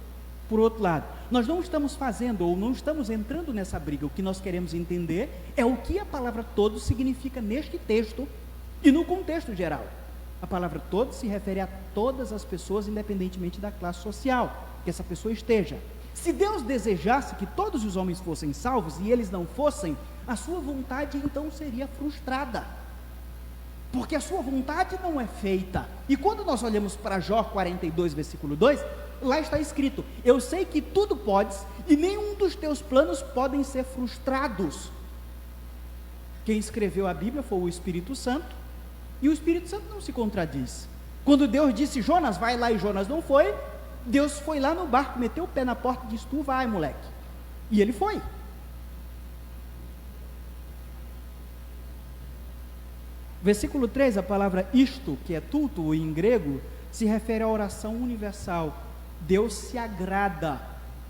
por outro lado. Nós não estamos fazendo, ou não estamos entrando nessa briga. O que nós queremos entender é o que a palavra todo significa neste texto, e no contexto geral. A palavra todo se refere a todas as pessoas, independentemente da classe social que essa pessoa esteja. Se Deus desejasse que todos os homens fossem salvos e eles não fossem, a sua vontade então seria frustrada, porque a sua vontade não é feita. E quando nós olhamos para Jó 42, versículo 2, lá está escrito, eu sei que tudo podes e nenhum dos teus planos podem ser frustrados. Quem escreveu a Bíblia foi o Espírito Santo, e o Espírito Santo não se contradiz. Quando Deus disse, Jonas, vai lá, e Jonas não foi, Deus foi lá no barco, meteu o pé na porta e disse, tu vai, moleque, e ele foi. Versículo 3, a palavra isto, que é tudo em grego, se refere à oração universal. Deus se agrada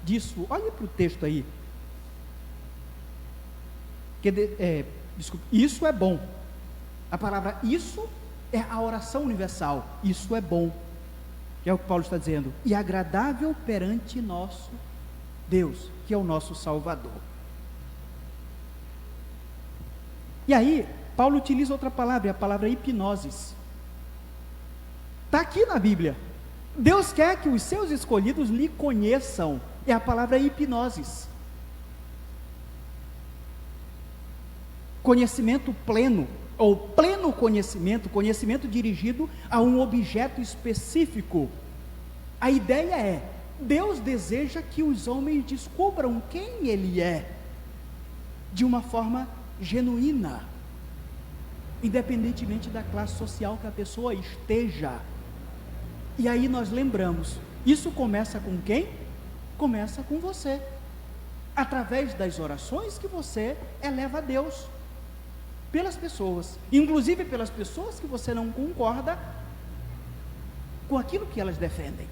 disso. Olha para o texto aí, isso é bom. A palavra isso é a oração universal, isso é bom, que é o que Paulo está dizendo, e agradável perante nosso Deus, que é o nosso Salvador. E aí, Paulo utiliza outra palavra, a palavra hipnoses. Está aqui na Bíblia. Deus quer que os seus escolhidos lhe conheçam, é a palavra hipnoses. Conhecimento pleno, ou pleno conhecimento, conhecimento dirigido a um objeto específico. A ideia é, Deus deseja que os homens descubram quem Ele é, de uma forma genuína, independentemente da classe social que a pessoa esteja. E aí nós lembramos, isso começa com quem? Começa com você, através das orações que você eleva a Deus, pelas pessoas, inclusive pelas pessoas que você não concorda com aquilo que elas defendem,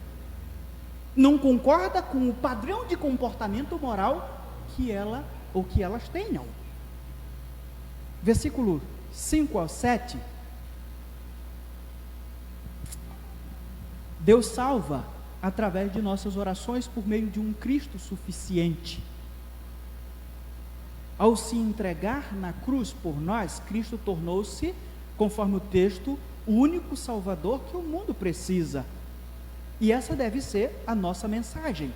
não concorda com o padrão de comportamento moral que ela ou que elas tenham. Versículo 5 ao 7, Deus salva através de nossas orações por meio de um Cristo suficiente. Ao se entregar na cruz por nós, Cristo tornou-se, conforme o texto, o único Salvador que o mundo precisa. E essa deve ser a nossa mensagem.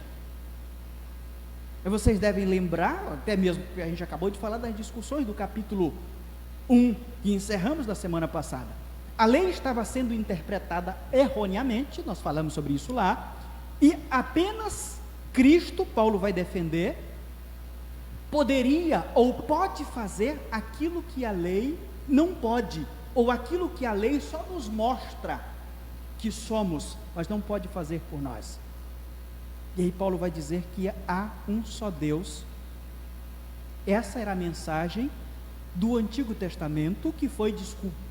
E vocês devem lembrar, até mesmo que a gente acabou de falar das discussões do capítulo 1, que encerramos na semana passada. A lei estava sendo interpretada erroneamente, nós falamos sobre isso lá, e apenas Cristo, Paulo vai defender, poderia ou pode fazer aquilo que a lei não pode, ou aquilo que a lei só nos mostra que somos, mas não pode fazer por nós. E aí Paulo vai dizer que há um só Deus. Essa era a mensagem do Antigo Testamento, que foi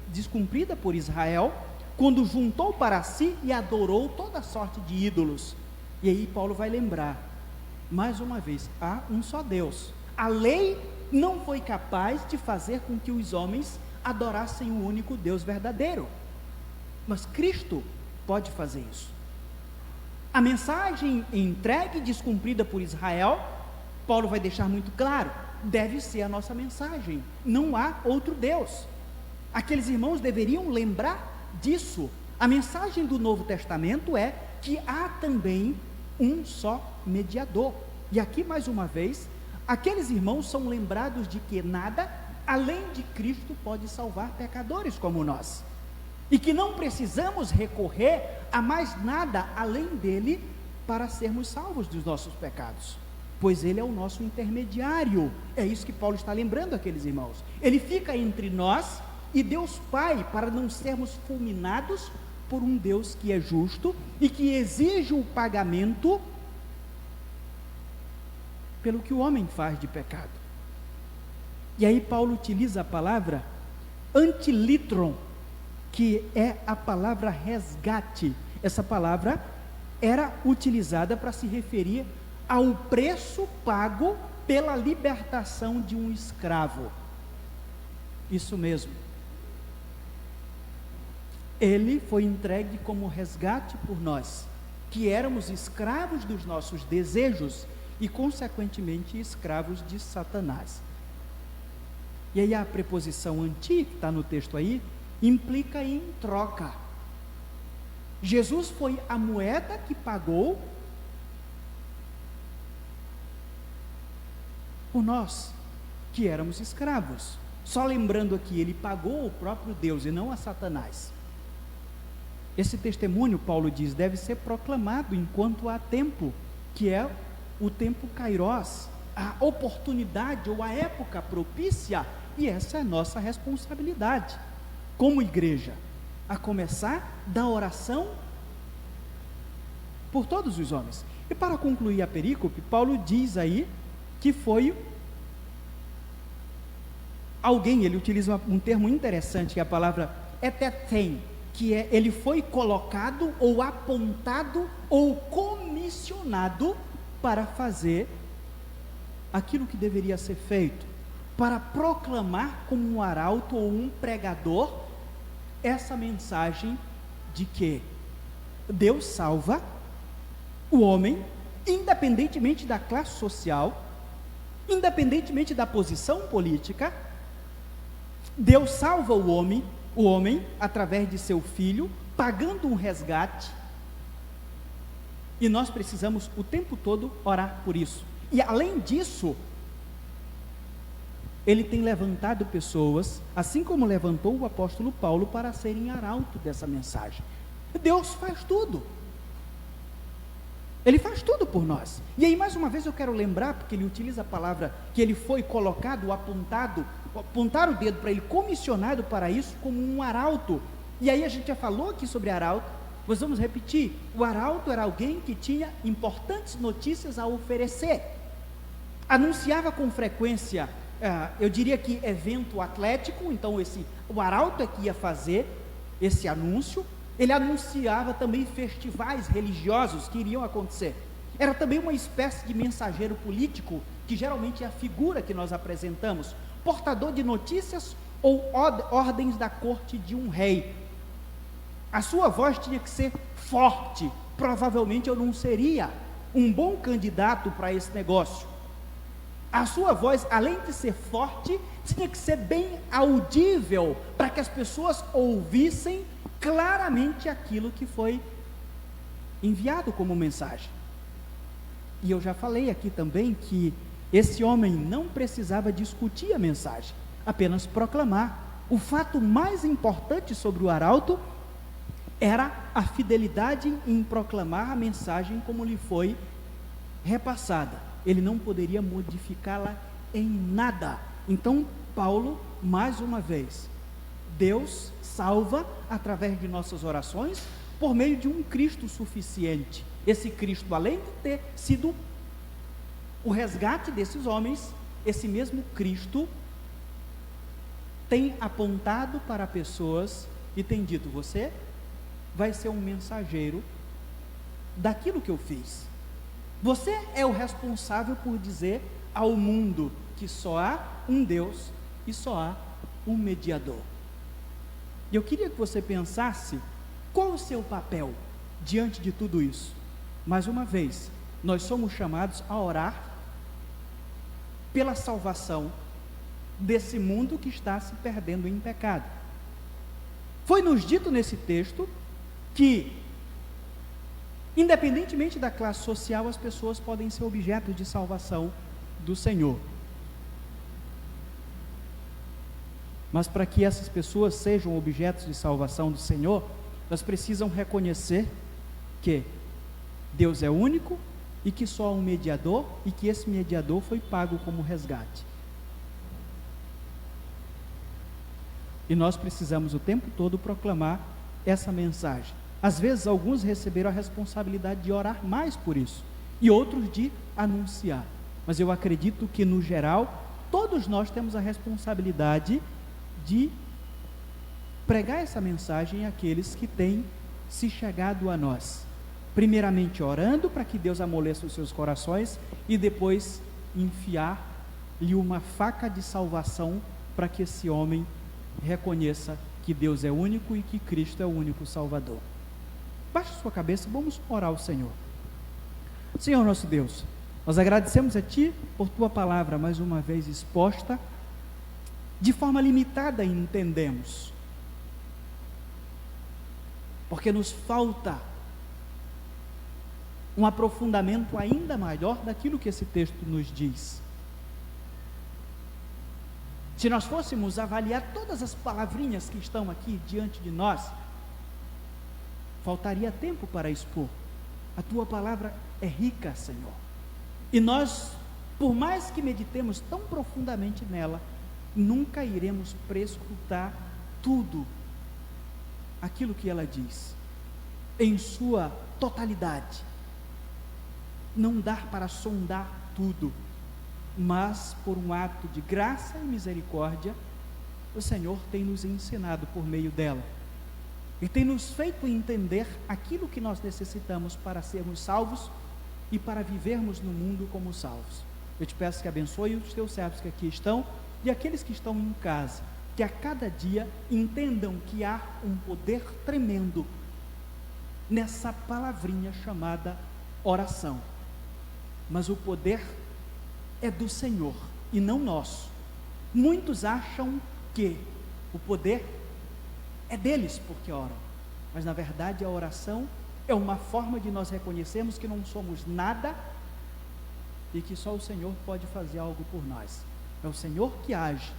descumprida por Israel, quando juntou para si e adorou toda sorte de ídolos. E aí Paulo vai lembrar, mais uma vez, há um só Deus. A lei não foi capaz de fazer com que os homens adorassem o único Deus verdadeiro, mas Cristo pode fazer isso. A mensagem entregue e descumprida por Israel, Paulo vai deixar muito claro, deve ser a nossa mensagem. Não há outro Deus. Aqueles irmãos deveriam lembrar disso. A mensagem do Novo Testamento é que há também um só mediador. E aqui, mais uma vez, aqueles irmãos são lembrados de que nada além de Cristo pode salvar pecadores como nós, e que não precisamos recorrer a mais nada além dele para sermos salvos dos nossos pecados, pois ele é o nosso intermediário. É isso que Paulo está lembrando aqueles irmãos. Ele fica entre nós e Deus Pai, para não sermos fulminados por um Deus que é justo e que exige o pagamento pelo que o homem faz de pecado. E aí Paulo utiliza a palavra antilitron, que é a palavra resgate. Essa palavra era utilizada para se referir ao preço pago pela libertação de um escravo. Isso mesmo. Ele foi entregue como resgate por nós, que éramos escravos dos nossos desejos e, consequentemente, escravos de Satanás. E aí a preposição anti, que está no texto aí, implica em troca. Jesus foi a moeda que pagou por nós, que éramos escravos. Só lembrando aqui, ele pagou o próprio Deus e não a Satanás. Esse testemunho, Paulo diz, deve ser proclamado enquanto há tempo, que é o tempo kairos, a oportunidade ou a época propícia. E essa é a nossa responsabilidade como igreja, a começar da oração por todos os homens. E para concluir a perícope, Paulo diz aí que foi alguém, ele utiliza um termo interessante, que é a palavra etethen, que é, ele foi colocado ou apontado ou comissionado para fazer aquilo que deveria ser feito, para proclamar como um arauto ou um pregador essa mensagem de que Deus salva o homem, independentemente da classe social, independentemente da posição política. Deus salva o homem através de seu Filho, pagando um resgate, e nós precisamos o tempo todo orar por isso. E além disso, ele tem levantado pessoas, assim como levantou o apóstolo Paulo, para serem arauto dessa mensagem. Deus faz tudo. Ele faz tudo por nós. E aí, mais uma vez, eu quero lembrar, porque ele utiliza a palavra que ele foi colocado, apontado, apontar o dedo para ele, comissionado para isso, como um arauto. E aí a gente já falou aqui sobre arauto, mas vamos repetir. O arauto era alguém que tinha importantes notícias a oferecer, anunciava com frequência, eu diria que evento atlético. Então o arauto é que ia fazer esse anúncio. Ele anunciava também festivais religiosos que iriam acontecer. Era também uma espécie de mensageiro político, que geralmente é a figura que nós apresentamos, portador de notícias ou ordens da corte de um rei. A sua voz tinha que ser forte. Provavelmente eu não seria um bom candidato para esse negócio. A sua voz, além de ser forte, tinha que ser bem audível, para que as pessoas ouvissem claramente aquilo que foi enviado como mensagem. E eu já falei aqui também que esse homem não precisava discutir a mensagem, apenas proclamar. O fato mais importante sobre o arauto era a fidelidade em proclamar a mensagem como lhe foi repassada. Ele não poderia modificá-la em nada. Então, Paulo, mais uma vez, Deus salva através de nossas orações, por meio de um Cristo suficiente. Esse Cristo, além de ter sido o resgate desses homens, esse mesmo Cristo tem apontado para pessoas e tem dito: você vai ser um mensageiro daquilo que eu fiz. Você é o responsável por dizer ao mundo que só há um Deus e só há um mediador. E eu queria que você pensasse, qual o seu papel diante de tudo isso? Mais uma vez, nós somos chamados a orar pela salvação desse mundo que está se perdendo em pecado. Foi nos dito nesse texto que, independentemente da classe social, as pessoas podem ser objeto de salvação do Senhor. Mas para que essas pessoas sejam objetos de salvação do Senhor, elas precisam reconhecer que Deus é único e que só há um mediador, e que esse mediador foi pago como resgate. E nós precisamos o tempo todo proclamar essa mensagem. Às vezes alguns receberam a responsabilidade de orar mais por isso, e outros de anunciar. Mas eu acredito que, no geral, todos nós temos a responsabilidade de pregar essa mensagem àqueles que têm se chegado a nós. Primeiramente orando para que Deus amoleça os seus corações, e depois enfiar-lhe uma faca de salvação para que esse homem reconheça que Deus é único e que Cristo é o único Salvador. Baixe sua cabeça, vamos orar ao Senhor. Senhor nosso Deus, nós agradecemos a Ti por Tua palavra mais uma vez exposta. De forma limitada entendemos, porque nos falta um aprofundamento ainda maior daquilo que esse texto nos diz. Se nós fôssemos avaliar todas as palavrinhas que estão aqui diante de nós, faltaria tempo para expor. A Tua palavra é rica, Senhor, e nós, por mais que meditemos tão profundamente nela, nunca iremos prescrutar tudo aquilo que ela diz em sua totalidade. Não dá para sondar tudo, mas por um ato de graça e misericórdia, o Senhor tem nos ensinado por meio dela, e tem nos feito entender aquilo que nós necessitamos para sermos salvos e para vivermos no mundo como salvos. Eu te peço que abençoe os teus servos que aqui estão, e aqueles que estão em casa, que a cada dia entendam que há um poder tremendo nessa palavrinha chamada oração. Mas o poder é do Senhor e não nosso. Muitos acham que o poder é deles porque oram, mas na verdade a oração é uma forma de nós reconhecermos que não somos nada e que só o Senhor pode fazer algo por nós. É o Senhor que age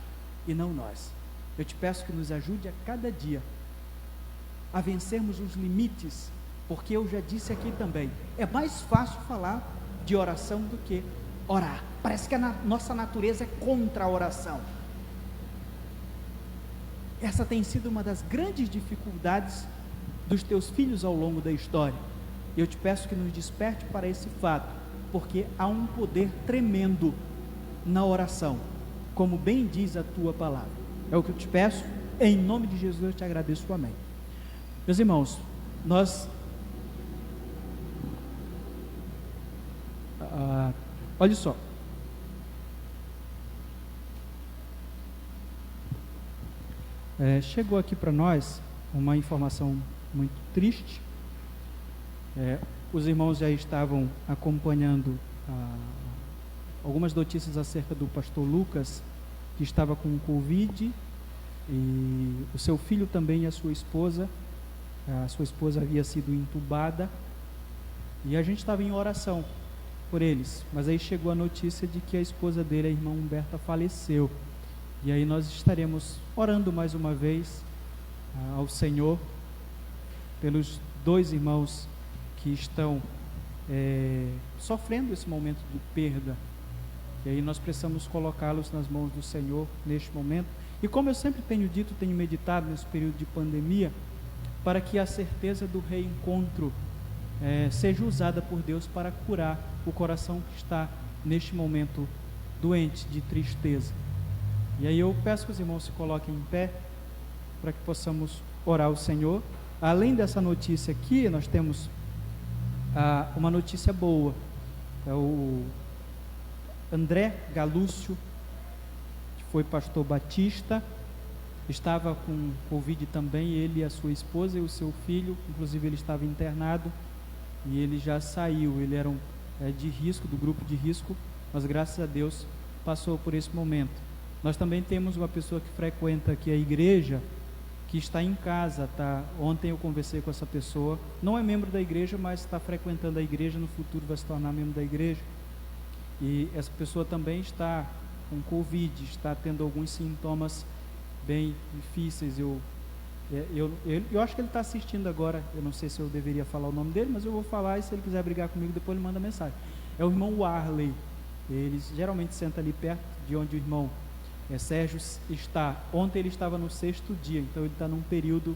e não nós. Eu te peço que nos ajude a cada dia a vencermos os limites, porque eu já disse aqui também, é mais fácil falar de oração do que orar. Parece que a nossa natureza é contra a oração. Essa tem sido uma das grandes dificuldades dos teus filhos ao longo da história. E eu te peço que nos desperte para esse fato, porque há um poder tremendo na oração, como bem diz a tua palavra. É o que eu te peço, em nome de Jesus eu te agradeço, amém. Meus irmãos, nós olha só, chegou aqui para nós uma informação muito triste. Os irmãos já estavam acompanhando algumas notícias acerca do pastor Lucas, que estava com Covid, e o seu filho também e a sua esposa havia sido entubada, e a gente estava em oração por eles, mas aí chegou a notícia de que a esposa dele, a irmã Humberta, faleceu, e aí nós estaremos orando mais uma vez ao Senhor pelos dois irmãos que estão sofrendo esse momento de perda, e aí nós precisamos colocá-los nas mãos do Senhor neste momento. E como eu sempre tenho dito, tenho meditado nesse período de pandemia, para que a certeza do reencontro seja usada por Deus para curar o coração que está neste momento doente, de tristeza. E aí eu peço que os irmãos se coloquem em pé, para que possamos orar ao Senhor. Além dessa notícia aqui, nós temos uma notícia boa. É o André Galúcio, que foi pastor batista, estava com Covid também, ele e a sua esposa e o seu filho, inclusive ele estava internado, e ele já saiu. Ele era de risco, do grupo de risco, mas graças a Deus passou por esse momento. Nós também temos uma pessoa que frequenta aqui a igreja, que está em casa, tá? Ontem eu conversei com essa pessoa, não é membro da igreja, mas está frequentando a igreja, no futuro vai se tornar membro da igreja. E essa pessoa também está com Covid, está tendo alguns sintomas bem difíceis. Eu acho que ele está assistindo agora, eu não sei se eu deveria falar o nome dele, mas eu vou falar, e se ele quiser brigar comigo, depois ele manda mensagem. É o irmão Warley. Ele geralmente senta ali perto de onde o irmão Sérgio está. Ontem ele estava no 6º dia, então ele está num período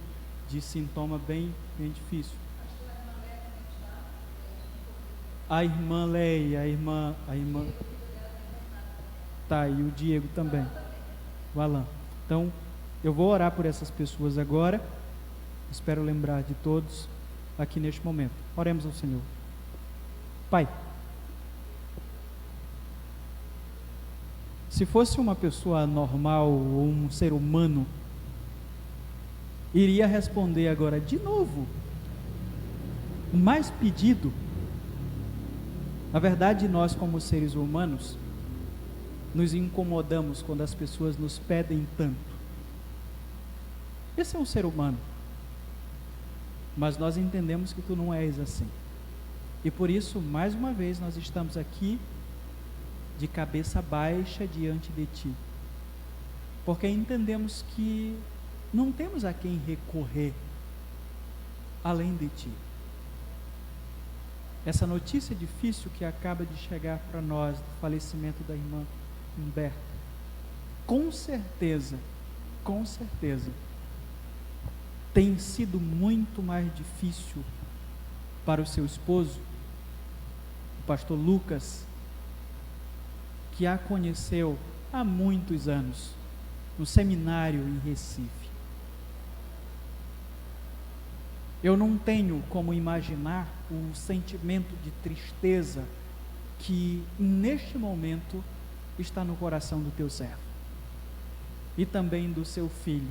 de sintoma bem difícil. A irmã Leia, a irmã tá, e o Diego também, o Alan. Então eu vou orar por essas pessoas agora, espero lembrar de todos aqui neste momento. Oremos ao Senhor. Pai, se fosse uma pessoa normal ou um ser humano, iria responder agora de novo, mais pedido. Na verdade, nós como seres humanos, nos incomodamos quando as pessoas nos pedem tanto. Esse é um ser humano, mas nós entendemos que tu não és assim, e por isso, mais uma vez, nós estamos aqui de cabeça baixa diante de ti, porque entendemos que não temos a quem recorrer além de ti. Essa notícia difícil que acaba de chegar para nós, do falecimento da irmã Humberta, com certeza, tem sido muito mais difícil para o seu esposo, o pastor Lucas, que a conheceu há muitos anos, no seminário em Recife. Eu não tenho como imaginar o sentimento de tristeza que neste momento está no coração do teu servo, e também do seu filho,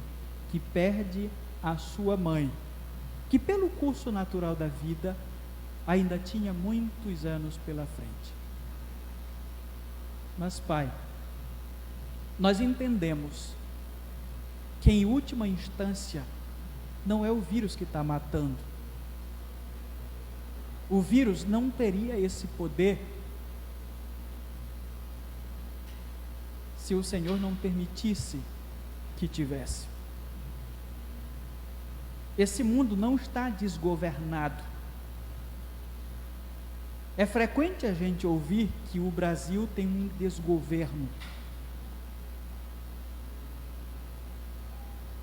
que perde a sua mãe, que pelo curso natural da vida ainda tinha muitos anos pela frente. Mas, Pai, nós entendemos que em última instância não é o vírus que está matando. O vírus não teria esse poder se o Senhor não permitisse que tivesse. Esse mundo não está desgovernado. É frequente a gente ouvir que o Brasil tem um desgoverno.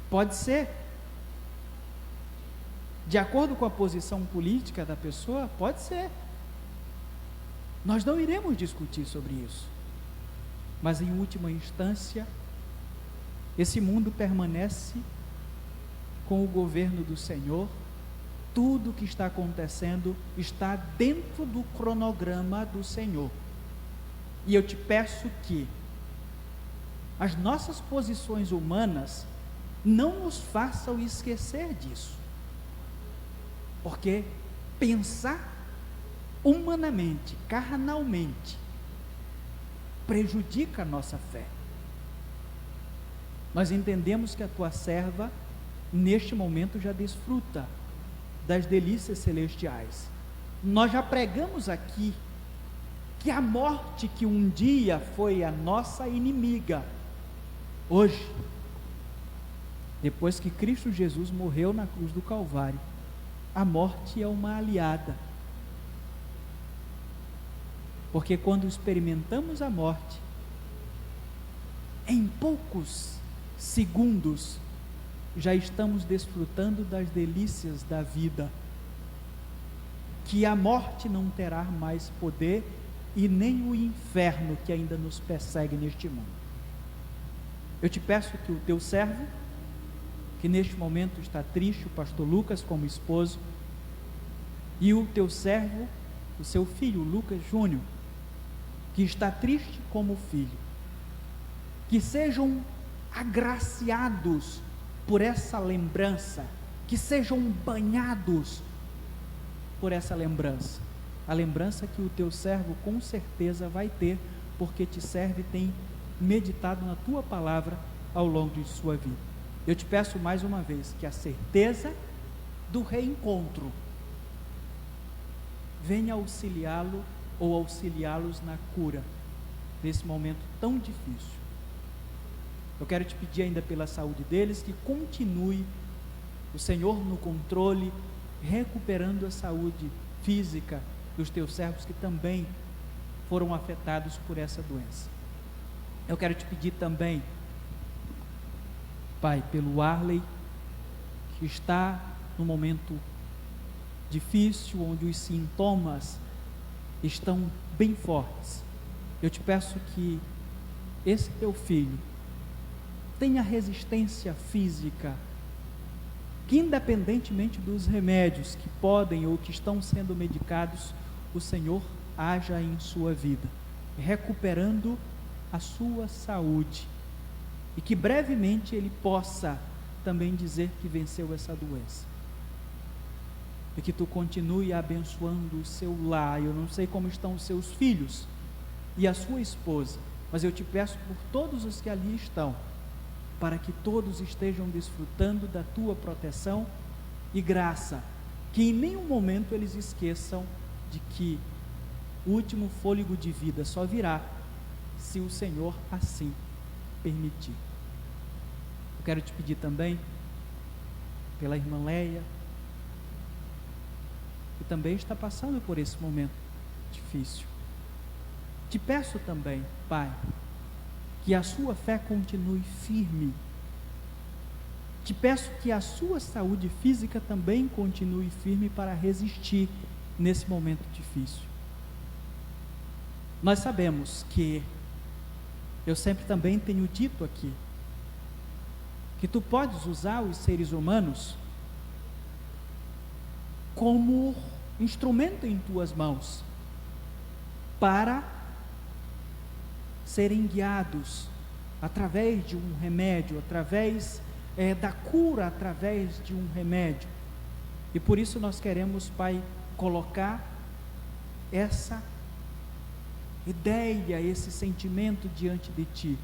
Pode ser, de acordo com a posição política da pessoa, pode ser. Nós não iremos discutir sobre isso. Mas em última instância, esse mundo permanece com o governo do Senhor. Tudo o que está acontecendo está dentro do cronograma do Senhor. E eu te peço que as nossas posições humanas não nos façam esquecer disso. Porque pensar humanamente, carnalmente, prejudica a nossa fé. Nós entendemos que a tua serva, neste momento, já desfruta das delícias celestiais. Nós já pregamos aqui que a morte, que um dia foi a nossa inimiga, hoje, depois que Cristo Jesus morreu na cruz do Calvário, a morte é uma aliada. Porque quando experimentamos a morte, em poucos segundos, já estamos desfrutando das delícias da vida, que a morte não terá mais poder, e nem o inferno que ainda nos persegue neste mundo. Eu te peço que o teu servo, que neste momento está triste, o pastor Lucas como esposo, e o teu servo, o seu filho Lucas Júnior, que está triste como filho, que sejam agraciados por essa lembrança, que sejam banhados por essa lembrança, a lembrança que o teu servo com certeza vai ter porque te serve, tem meditado na tua palavra ao longo de sua vida. Eu te peço mais uma vez que a certeza do reencontro venha auxiliá-lo ou auxiliá-los na cura nesse momento tão difícil. Eu quero te pedir ainda pela saúde deles, que continue o Senhor no controle, recuperando a saúde física dos teus servos que também foram afetados por essa doença. Eu quero te pedir também, Pai, pelo Arley, que está num momento difícil, onde os sintomas estão bem fortes. Eu te peço que esse teu filho tenha resistência física, que independentemente dos remédios que podem ou que estão sendo medicados, o Senhor haja em sua vida, recuperando a sua saúde, e que brevemente ele possa também dizer que venceu essa doença, e que tu continue abençoando o seu lar. Eu não sei como estão os seus filhos e a sua esposa, mas eu te peço por todos os que ali estão, para que todos estejam desfrutando da tua proteção e graça, que em nenhum momento eles esqueçam de que o último fôlego de vida só virá se o Senhor assim permitir. Eu quero te pedir também pela irmã Leia, que também está passando por esse momento difícil. Te peço também, Pai, que a sua fé continue firme. Te peço que a sua saúde física também continue firme para resistir nesse momento difícil. Nós sabemos que, eu sempre também tenho dito aqui, que tu podes usar os seres humanos como instrumento em tuas mãos para serem guiados através de um remédio, através da cura, através de um remédio. E por isso nós queremos, Pai, colocar essa ideia, esse sentimento diante de Ti,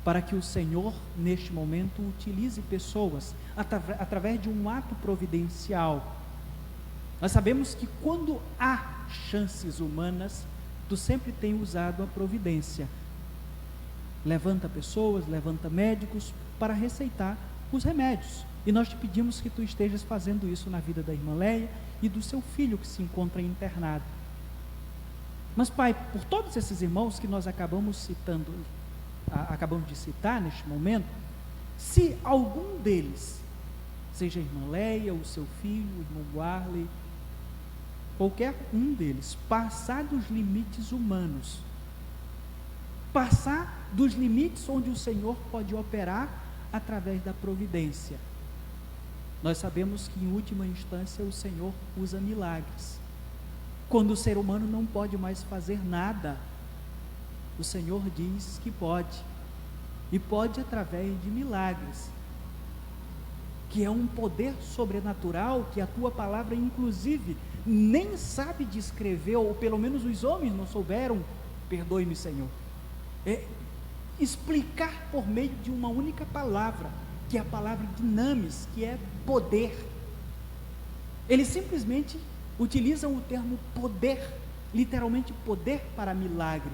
para que o Senhor, neste momento, utilize pessoas através de um ato providencial. Nós sabemos que quando há chances humanas, Tu sempre tem usado a providência. Levanta pessoas, levanta médicos para receitar os remédios. E nós te pedimos que Tu estejas fazendo isso na vida da irmã Leia e do seu filho que se encontra internado. Mas, Pai, por todos esses irmãos que nós acabamos de citar neste momento, se algum deles, seja a irmã Leia, o seu filho, o irmão Warley, qualquer um deles, passar dos limites humanos, passar dos limites onde o Senhor pode operar através da providência, nós sabemos que em última instância o Senhor usa milagres. Quando o ser humano não pode mais fazer nada, o Senhor diz que pode, e pode através de milagres, que é um poder sobrenatural que a Tua palavra inclusive nem sabe descrever, ou pelo menos os homens não souberam, perdoe-me, Senhor, explicar por meio de uma única palavra, que é a palavra dinamis, que é poder. Eles simplesmente utilizam o termo poder, literalmente poder, para milagre,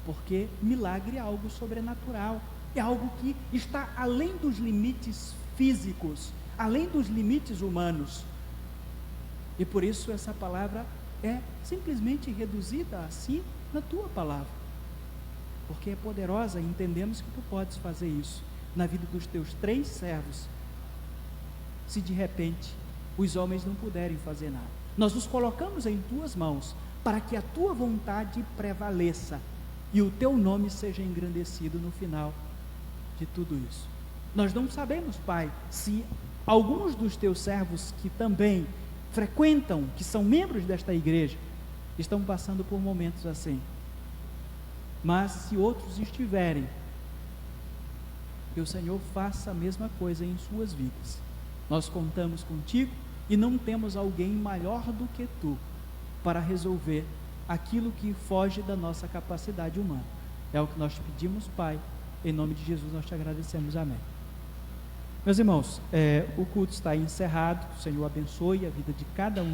porque milagre é algo sobrenatural, é algo que está além dos limites físicos, além dos limites humanos, e por isso essa palavra é simplesmente reduzida assim na Tua palavra, porque é poderosa, e entendemos que Tu podes fazer isso na vida dos Teus 3 servos, se de repente os homens não puderem fazer nada. Nós nos colocamos em Tuas mãos, para que a Tua vontade prevaleça, e o Teu nome seja engrandecido no final de tudo isso. Nós não sabemos, Pai, se alguns dos Teus servos que também frequentam, que são membros desta igreja, estão passando por momentos assim, mas se outros estiverem, que o Senhor faça a mesma coisa em suas vidas. Nós contamos contigo e não temos alguém maior do que Tu para resolver aquilo que foge da nossa capacidade humana. É o que nós te pedimos, Pai. Em nome de Jesus nós te agradecemos. Amém. Meus irmãos, o culto está encerrado. Que o Senhor abençoe a vida de cada um.